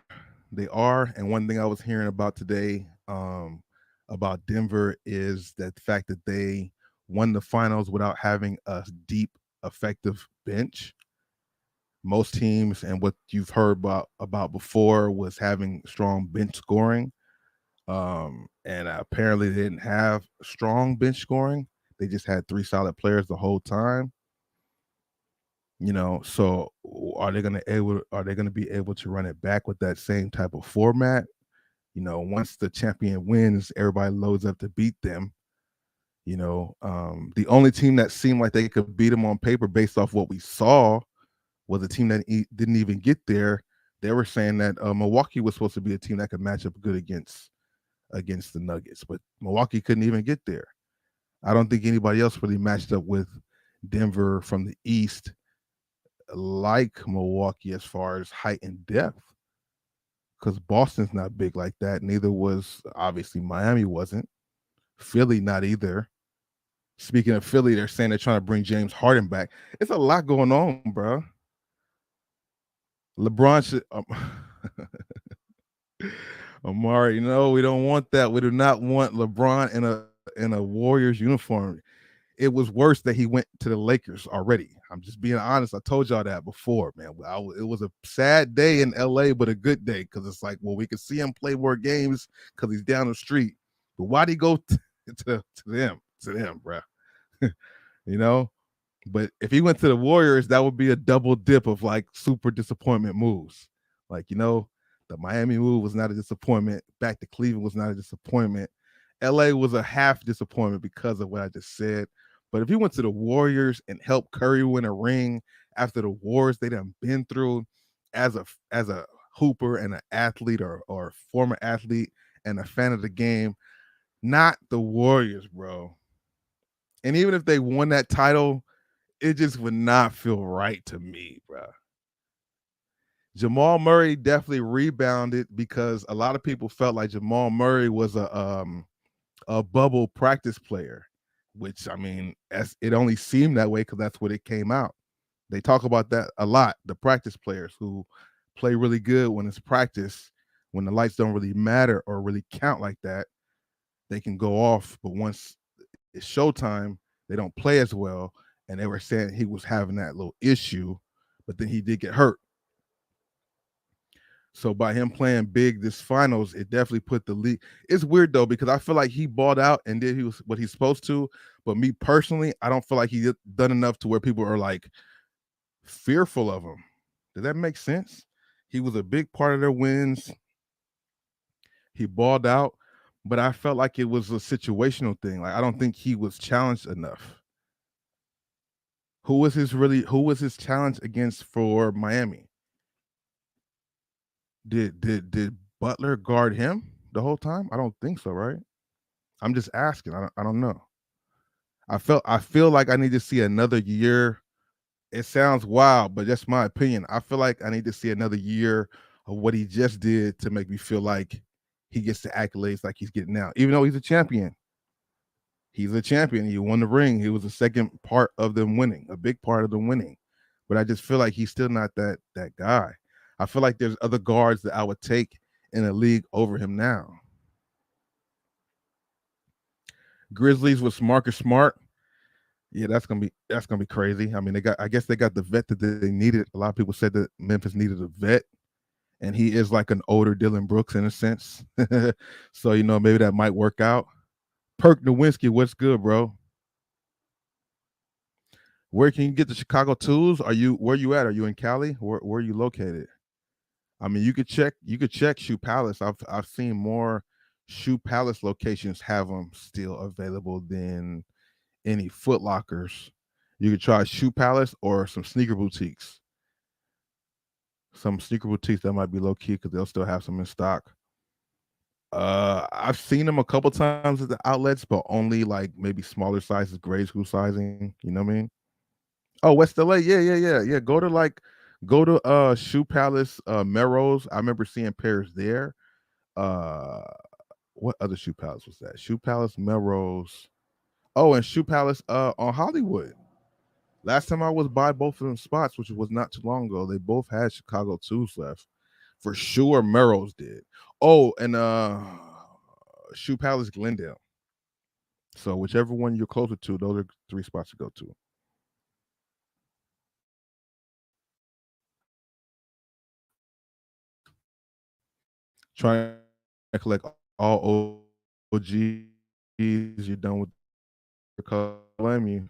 They are. And one thing I was hearing about today about Denver is that the fact that they won the finals without having a deep, effective bench. Most teams, and what you've heard about before, was having strong bench scoring. And apparently they didn't have strong bench scoring. They just had 3 solid players the whole time. So are they gonna be able to run it back with that same type of format? Once the champion wins, everybody loads up to beat them. The only team that seemed like they could beat them on paper based off what we saw was a team that didn't even get there. They were saying that Milwaukee was supposed to be a team that could match up good against the Nuggets, but Milwaukee couldn't even get there. I don't think anybody else really matched up with Denver from the East like Milwaukee as far as height and depth, because Boston's not big like that. Neither was, obviously, Miami wasn't. Philly not either. Speaking of Philly, they're saying they're trying to bring James Harden back. It's a lot going on, bro. LeBron should Amari, we don't want that. We do not want LeBron in a Warriors uniform. It was worse that he went to the Lakers already. I'm just being honest. I told y'all that before, man. It was a sad day in LA, but a good day, because it's like, well, we can see him play more games because he's down the street. But why'd he go to them, bro? But if he went to the Warriors, that would be a double dip of like super disappointment moves. Like, the Miami move was not a disappointment. Back to Cleveland was not a disappointment. LA was a half disappointment because of what I just said. But if he went to the Warriors and helped Curry win a ring after the wars they done been through as a hooper and an athlete or former athlete and a fan of the game, not the Warriors, bro. And even if they won that title, it just would not feel right to me, bro. Jamal Murray definitely rebounded because a lot of people felt like Jamal Murray was a bubble practice player, which I mean, as it only seemed that way because that's what it came out. They talk about that a lot. The practice players who play really good when it's practice, when the lights don't really matter or really count like that, they can go off. But once it's showtime, they don't play as well. And they were saying he was having that little issue, but then he did get hurt. So by him playing big this finals, it definitely put the league. It's weird though because I feel like he balled out and did he was what he's supposed to. But me personally, I don't feel like he done enough to where people are like fearful of him. Does that make sense? He was a big part of their wins. He balled out, but I felt like it was a situational thing. Like I don't think he was challenged enough. Who was his challenge against for Miami? Did Butler guard him the whole time? I don't think so, right? I'm just asking. I don't know. I feel like I need to see another year. It sounds wild, but that's my opinion. I feel like I need to see another year of what he just did to make me feel like he gets the accolades like he's getting now. Even though he's a champion. He's a champion. He won the ring. He was the second part of them winning, a big part of them winning. But I just feel like he's still not that guy. I feel like there's other guards that I would take in the league over him now. Grizzlies with Marcus Smart. Yeah, that's gonna be crazy. I mean, I guess they got the vet that they needed. A lot of people said that Memphis needed a vet, and he is like an older Dylan Brooks in a sense. So maybe that might work out. Perk Nowinski, what's good, bro? Where can you get the Chicago tools? Where you at? Are you in Cali? Where are you located? I mean, you could check Shoe Palace. I've seen more Shoe Palace locations have them still available than any Foot Lockers. You could try Shoe Palace or some sneaker boutiques. Some sneaker boutiques that might be low key because they'll still have some in stock. I've seen them a couple times at the outlets, but only like maybe smaller sizes, grade school sizing. You know what I mean? Oh, West LA, yeah, yeah, yeah, yeah. Go to Shoe Palace, Melrose. I remember seeing pairs there. Uh, what other Shoe Palace was that? Shoe Palace, Melrose. Oh, and Shoe Palace, on Hollywood. Last time I was by both of them spots, which was not too long ago, they both had Chicago twos left. For sure, Melrose did. Oh, and Shoe Palace, Glendale. So whichever one you're closer to, those are three spots to go to. Trying to collect all OGs. You're done with the color. The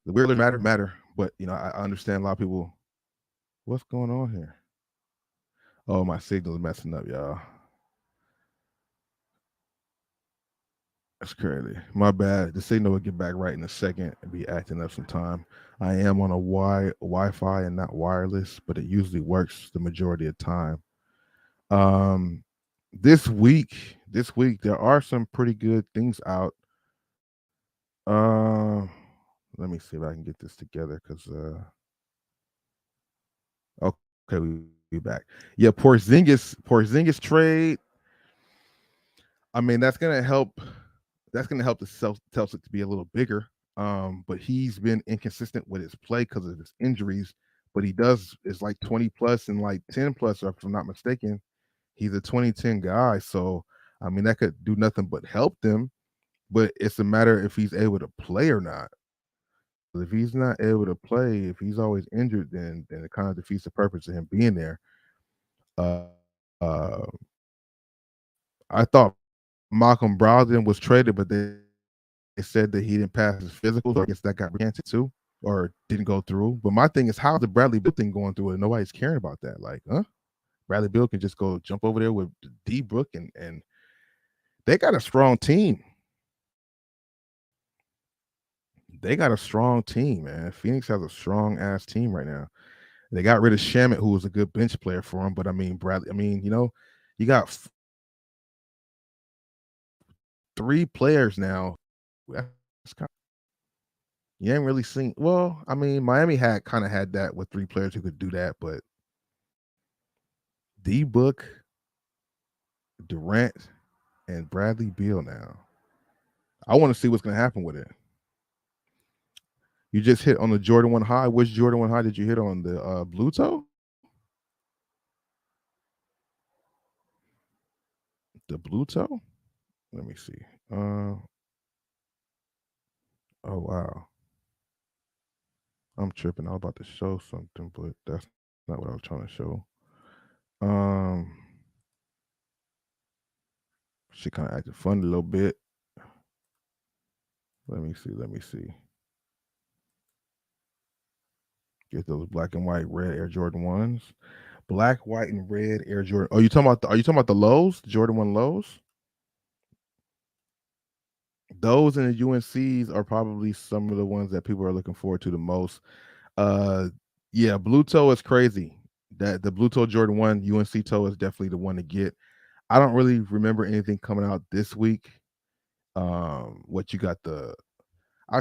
weird matter, but I understand a lot of people. What's going on here? Oh, my signal's messing up, y'all. That's crazy. My bad. The signal will get back right in a second and be acting up some time. I am on a Wi-Fi and not wireless, but it usually works the majority of the time. Um, this week there are some pretty good things out. Uh, let me see if I can get this together because okay, we back. Yeah, Porzingis trade. I mean, that's gonna help the Celtics to be a little bigger. But he's been inconsistent with his play because of his injuries. But he does is like 20 plus and like 10 plus, if I'm not mistaken. He's a 2010 guy, so I mean that could do nothing but help them. But it's a matter if he's able to play or not. If he's not able to play, if he's always injured, then it kind of defeats the purpose of him being there. Uh, uh, I thought Malcolm Brogdon was traded, but they said that he didn't pass his physical, so I guess that got recanted too, or didn't go through. But my thing is, how's the Bradley Beal thing going through it? Nobody's caring about that. Like, huh? Bradley Beal can just go jump over there with D Brook, and they got a strong team. They got a strong team, man. Phoenix has a strong ass team right now. They got rid of Shamit, who was a good bench player for him. But I mean, Bradley. I mean, you got three players now. That's kind You ain't really seen. Well, I mean, Miami had kind of had that with three players who could do that, but D Book, Durant, and Bradley Beal. Now, I want to see what's going to happen with it. You just hit on the Jordan 1 high. Which Jordan 1 high did you hit on? The blue toe? The blue toe? Let me see. Uh, oh wow, I'm tripping. I was about to show something, but that's not what I was trying to show. Um, she kind of acted funny a little bit. Let me see. Let me see. Get those black and white red Air Jordan ones. Black, white, and red Air Jordan. Oh, you talking about? Are you talking about the lows? The Jordan 1 lows? Those and the UNCs are probably some of the ones that people are looking forward to the most. Uh, yeah, blue toe is crazy. That the blue toe Jordan 1 UNC toe is definitely the one to get. I don't really remember anything coming out this week. What you got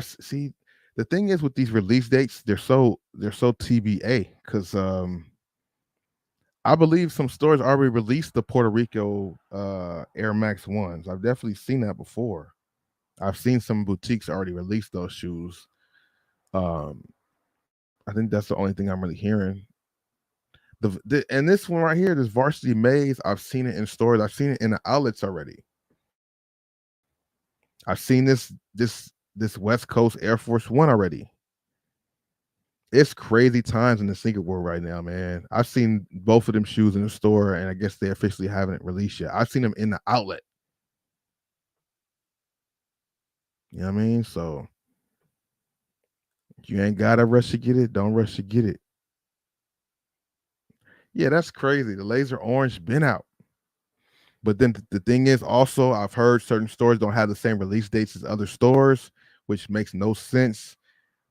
see, the thing is with these release dates, they're so TBA because I believe some stores already released the Puerto Rico Air Max ones. I've definitely seen that before. I've seen some boutiques already release those shoes. Um, I think that's the only thing I'm really hearing. And this one right here, this Varsity Maze, I've seen it in stores. I've seen it in the outlets already. I've seen this West Coast Air Force One already. It's crazy times in the sneaker world right now, man. I've seen both of them shoes in the store, and I guess they officially haven't released yet. I've seen them in the outlet. You know what I mean? So you ain't gotta rush to get it. Don't rush to get it. Yeah, that's crazy. The laser orange been out. But then the thing is, also, I've heard certain stores don't have the same release dates as other stores, which makes no sense.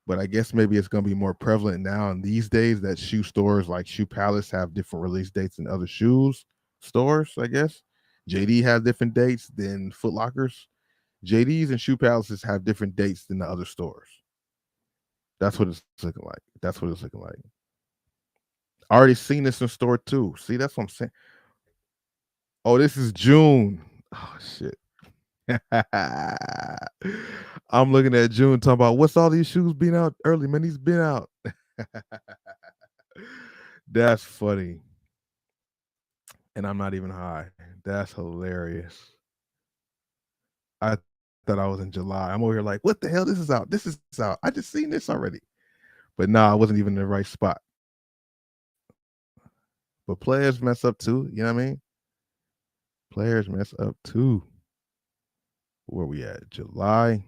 But I guess maybe it's going to be more prevalent now in these days that shoe stores like Shoe Palace have different release dates than other shoes stores. I guess JD have different dates than Foot Lockers. JDs and Shoe Palaces have different dates than the other stores. That's what it's looking like. That's what it's looking like. I already seen this in store too. See, that's what I'm saying. Oh, this is June. Oh shit. I'm looking at June talking about what's all these shoes being out early, man. He's been out. That's funny. And I'm not even high. That's hilarious. I thought I was in July. I'm over here like, what the hell? This is out. This is out. I just seen this already. But nah, I wasn't even in the right spot. But players mess up too. You know what I mean? Players mess up too. Where we at? July.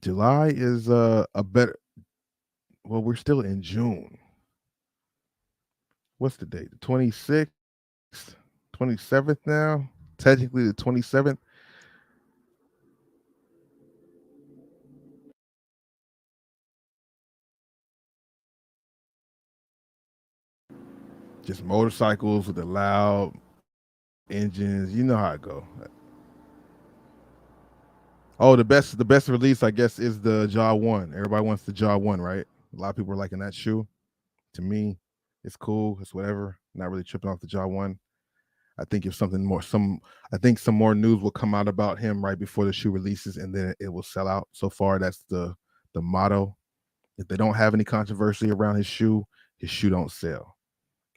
July is a better. Well, we're still in June. What's the date? The 26th, 27th now. Technically the 27th. Just motorcycles with the loud engines. You know how it go. Oh, the best release, I guess, is the Jaw One. Everybody wants the Jaw One, right? A lot of people are liking that shoe. To me, it's cool. It's whatever. Not really tripping off the Jaw One. I think if something more, I think some more news will come out about him right before the shoe releases, and then it will sell out. So far, that's the motto. If they don't have any controversy around his shoe don't sell.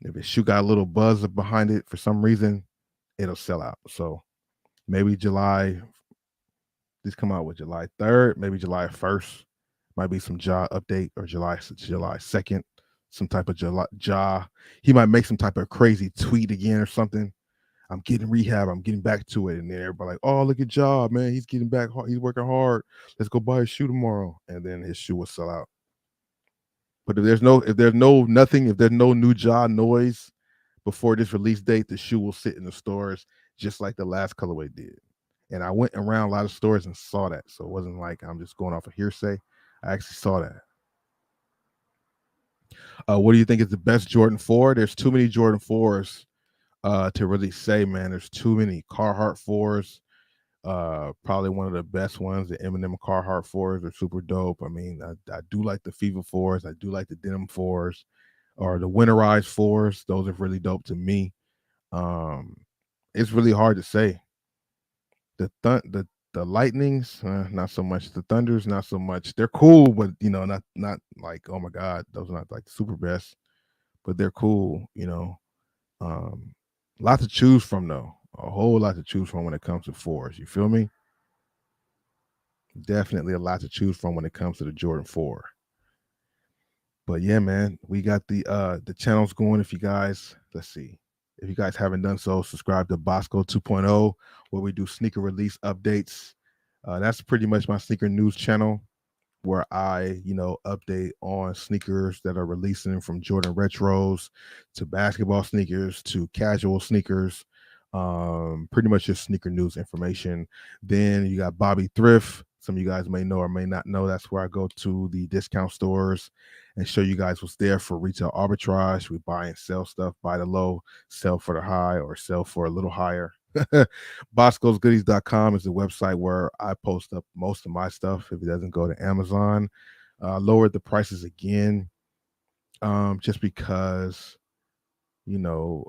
If his shoe got a little buzz behind it for some reason, it'll sell out. So maybe July. These come out with July 3rd, maybe July 1st. Might be some jaw update or July 2nd, some type of jaw. He might make some type of crazy tweet again or something. I'm getting rehab. I'm getting back to it. And then everybody like, oh, look at Ja, man. He's getting back. He's working hard. Let's go buy a shoe tomorrow. And then his shoe will sell out. But if there's no nothing, if there's no new Ja noise before this release date, the shoe will sit in the stores just like the last colorway did. And I went around a lot of stores and saw that. So it wasn't like I'm just going off of hearsay. I actually saw that. What do you think is the best Jordan 4? There's too many Jordan 4s to really say, man. There's too many Carhartt 4s. Probably one of the best ones. The Eminem Carhartt fours are super dope. I mean, I do like the Fever fours. I do like the Denim fours, or the Winterized fours. Those are really dope to me. Um, it's really hard to say. The Lightnings, not so much. The Thunders, not so much. They're cool, but not like, oh my god, those are not like the super best, but they're cool. Um, lot to choose from though. A whole lot to choose from when it comes to fours. You feel me? Definitely a lot to choose from when it comes to the Jordan 4. But yeah, man, we got the channels going. If you guys, let's see. If you guys haven't done so, subscribe to Bosco 2.0, where we do sneaker release updates. That's pretty much my sneaker news channel, where I, update on sneakers that are releasing, from Jordan retros to basketball sneakers to casual sneakers. Pretty much just sneaker news information. Then you got Bobby Thrift. Some of you guys may know or may not know. That's where I go to the discount stores and show you guys what's there for retail arbitrage. We buy and sell stuff, buy the low, sell for the high, or sell for a little higher. BoscosGoodies.com is the website where I post up most of my stuff. If it doesn't go to Amazon, lowered the prices again, just because you know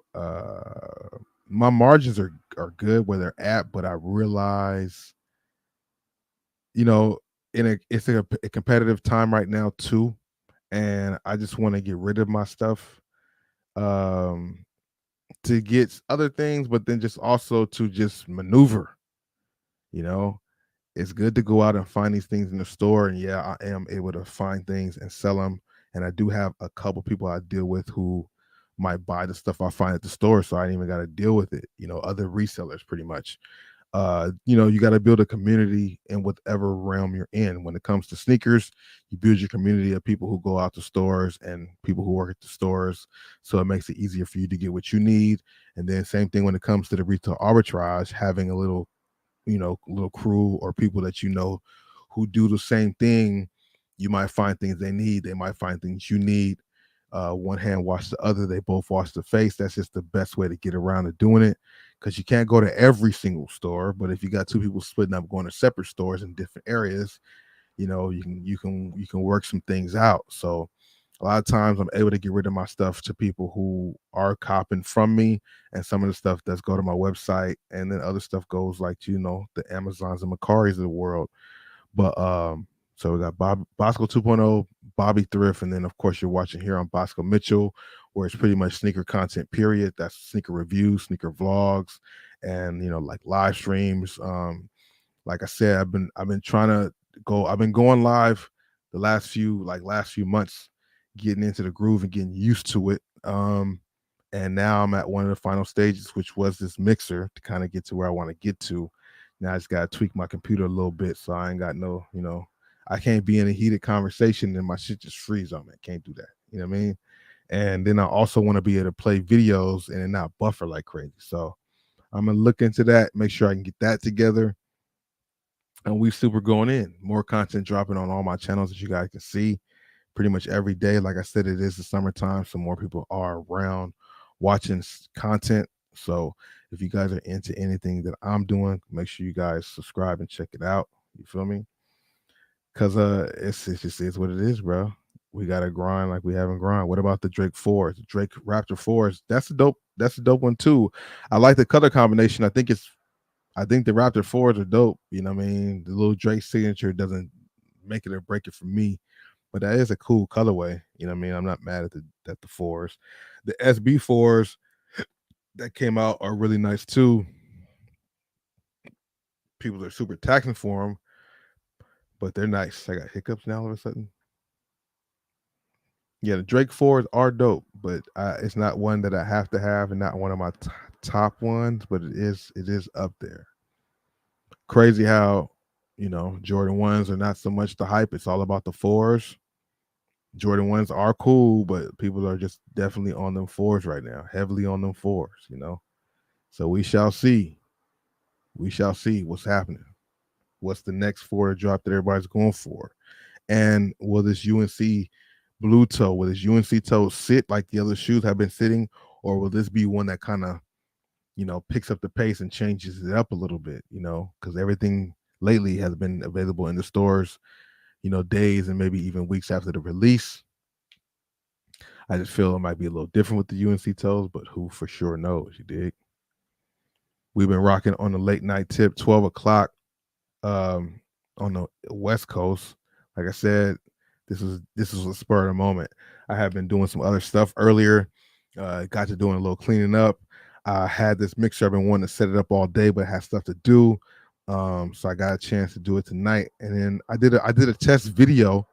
my margins are good where they're at, but I realize you know it's a competitive time right now too, and I just want to get rid of my stuff um to get other things, but then just also to just maneuver. you know it's good to go out and find these things in the store, and yeah, I am able to find things and sell them, and I do have a couple people I deal with who might buy the stuff I find at the store, so I ain't even got to deal with it. Other resellers, pretty much. You got to build a community in whatever realm you're in. When it comes to sneakers, you build your community of people who go out to stores and people who work at the stores, so it makes it easier for you to get what you need. And then same thing when it comes to the retail arbitrage, having a little crew or people that who do the same thing. You might find things they need, they might find things you need. One hand wash the other, they both wash the face. That's just the best way to get around to doing it, because you can't go to every single store. But if you got two people splitting up going to separate stores in different areas, you can work some things out. So a lot of times I'm able to get rid of my stuff to people who are copping from me, and some of the stuff does go to my website, and then other stuff goes like to the Amazons and Macaris of the world. But so we got Bosco 2.0, Bobby Thrift, and then of course you're watching here on Bosco Mitchell, where it's pretty much sneaker content, period. That's sneaker reviews, sneaker vlogs, and like live streams. Like I said, I've been trying to go. I've been going live the last few months, getting into the groove and getting used to it. And now I'm at one of the final stages, which was this mixer, to kind of get to where I want to get to. Now I just got to tweak my computer a little bit, so I ain't got I can't be in a heated conversation and my shit just freeze on me. I can't do that. You know what I mean? And then I also want to be able to play videos and not buffer like crazy. So I'm gonna look into that, make sure I can get that together, and we super going in. More content dropping on all my channels that you guys can see pretty much every day. Like I said, it is the summertime, so more people are around watching content. So if you guys are into anything that I'm doing, make sure you guys subscribe and check it out. You feel me? Because it just is what it is, bro. We gotta grind like we haven't grind. What about the Drake fours, the Drake Raptor fours? That's a dope. That's a dope one too. I like the color combination. I think the Raptor fours are dope. You know what I mean? The little Drake signature doesn't make it or break it for me, but that is a cool colorway. You know what I mean? I'm not mad at the fours. The SB fours that came out are really nice too. People are super taxing for them, but they're nice. I got hiccups now all of a sudden. Yeah, the Drake fours are dope, but it's not one that I have to have, and not one of my top ones. But it is up there. Crazy how Jordan ones are not so much the hype. It's all about the fours. Jordan ones are cool, but people are just definitely on them fours right now, heavily on them fours. So we shall see. We shall see what's happening. What's the next four to drop that everybody's going for? And will this UNC blue toe, will this UNC toe sit like the other shoes have been sitting, or will this be one that kind of picks up the pace and changes it up a little bit, because everything lately has been available in the stores, days and maybe even weeks after the release. I just feel it might be a little different with the UNC toes, but who for sure knows, you dig? We've been rocking on the late night tip, 12 o'clock um, on the West Coast. Like I said, this is a spur of the moment. I have been doing some other stuff earlier. Got to doing a little cleaning up. I had this mixer. I've been wanting to set it up all day, but had stuff to do. So I got a chance to do it tonight. And then I did a test video,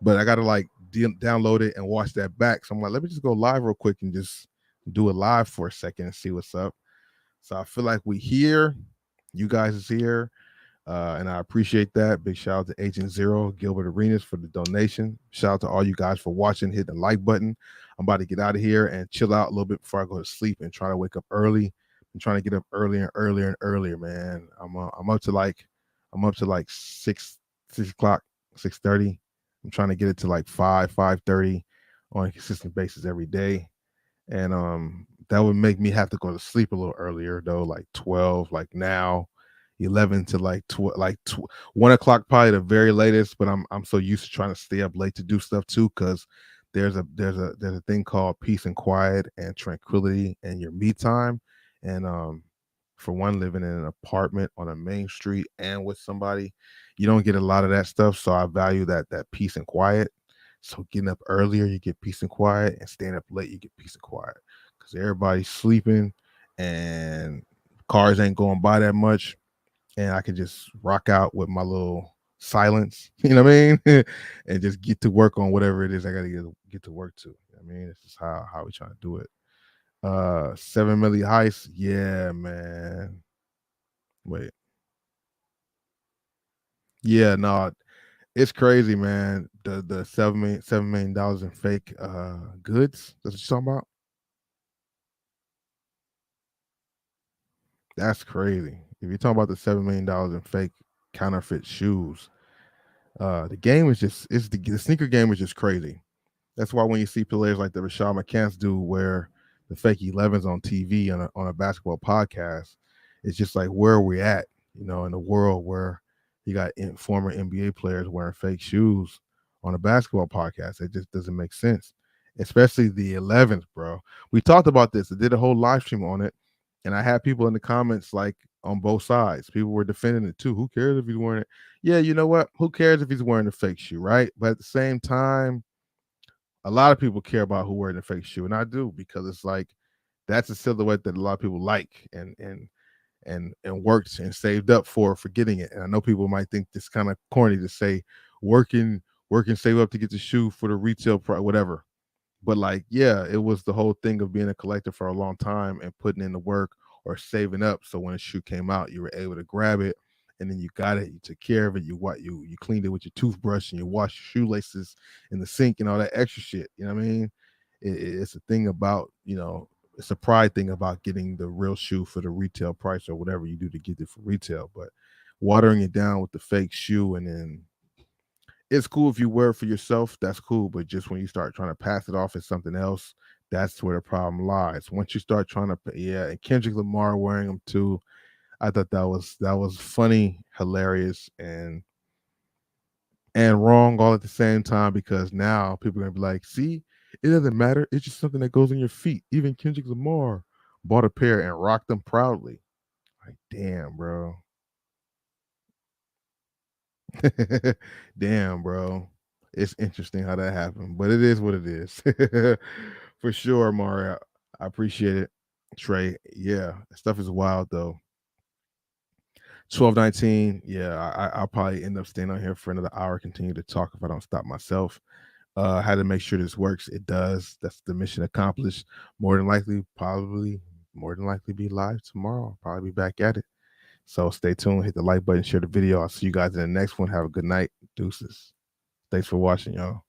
but I got to like download it and watch that back. So I'm like, let me just go live real quick and just do it live for a second and see what's up. So I feel like we here. You guys is here. And I appreciate that. Big shout out to Agent Zero, Gilbert Arenas for the donation. Shout out to all you guys for watching, hitting the like button. I'm about to get out of here and chill out a little bit before I go to sleep and try to wake up early. I'm trying to get up earlier and earlier and earlier, man. I'm up to like 6 o'clock, 6:30. I'm trying to get it to like 5:30 on a consistent basis every day. And that would make me have to go to sleep a little earlier though, like 12, like now 11 to like 1 o'clock, probably the very latest. But I'm so used to trying to stay up late to do stuff too, because there's a thing called peace and quiet and tranquility and your me time. And for one, living in an apartment on a main street and with somebody, you don't get a lot of that stuff. So I value that peace and quiet. So getting up earlier, you get peace and quiet, and staying up late, you get peace and quiet, because everybody's sleeping and cars ain't going by that much, and I can just rock out with my little silence, you know what I mean, and just get to work on whatever it is I got to get to work to. You know what I mean, this is how we trying to do it. 7 milli heist, yeah, man. Wait, yeah, no, it's crazy, man. The $7 million in fake goods. That's what you're talking about. That's crazy. If you're talking about the $7 million in fake counterfeit shoes, the game is just the sneaker game is just crazy. That's why when you see players like the Rashad McCants do wear the fake 11s on TV on a basketball podcast, it's just like, where are we at? In a world where you got former NBA players wearing fake shoes on a basketball podcast. It just doesn't make sense, especially the 11s, bro. We talked about this. I did a whole live stream on it, and I had people in the comments like on both sides. People were defending it too. Who cares if he's wearing it? Yeah, you know what? Who cares if he's wearing a fake shoe, right? But at the same time, a lot of people care about who wearing the fake shoe, and I do, because it's like that's a silhouette that a lot of people like and worked and saved up for getting it. And I know people might think this kind of corny to say work and save up to get the shoe for the retail price, whatever. But like, yeah, it was the whole thing of being a collector for a long time and putting in the work or saving up. So when a shoe came out, you were able to grab it, and then you got it, you took care of it, you cleaned it with your toothbrush, and you washed your shoelaces in the sink and all that extra shit. You know what I mean? It's a thing about, it's a pride thing about getting the real shoe for the retail price or whatever you do to get it for retail. But watering it down with the fake shoe, and then it's cool if you wear it for yourself, that's cool. But just when you start trying to pass it off as something else, that's where the problem lies. Once you start trying to, yeah, and Kendrick Lamar wearing them too. I thought that was funny, hilarious, and wrong all at the same time, because now people are gonna be like, see, it doesn't matter. It's just something that goes on your feet. Even Kendrick Lamar bought a pair and rocked them proudly. Like, damn, bro. Damn, bro. It's interesting how that happened, but it is what it is. For sure, Mario. I appreciate it. Trey. Yeah, stuff is wild though. 12:19. Yeah, I'll probably end up staying on here for another hour, continue to talk if I don't stop myself. Had to make sure this works. It does. That's the mission accomplished. More than likely be live tomorrow. I'll probably be back at it. So stay tuned, hit the like button, share the video. I'll see you guys in the next one. Have a good night. Deuces. Thanks for watching, y'all.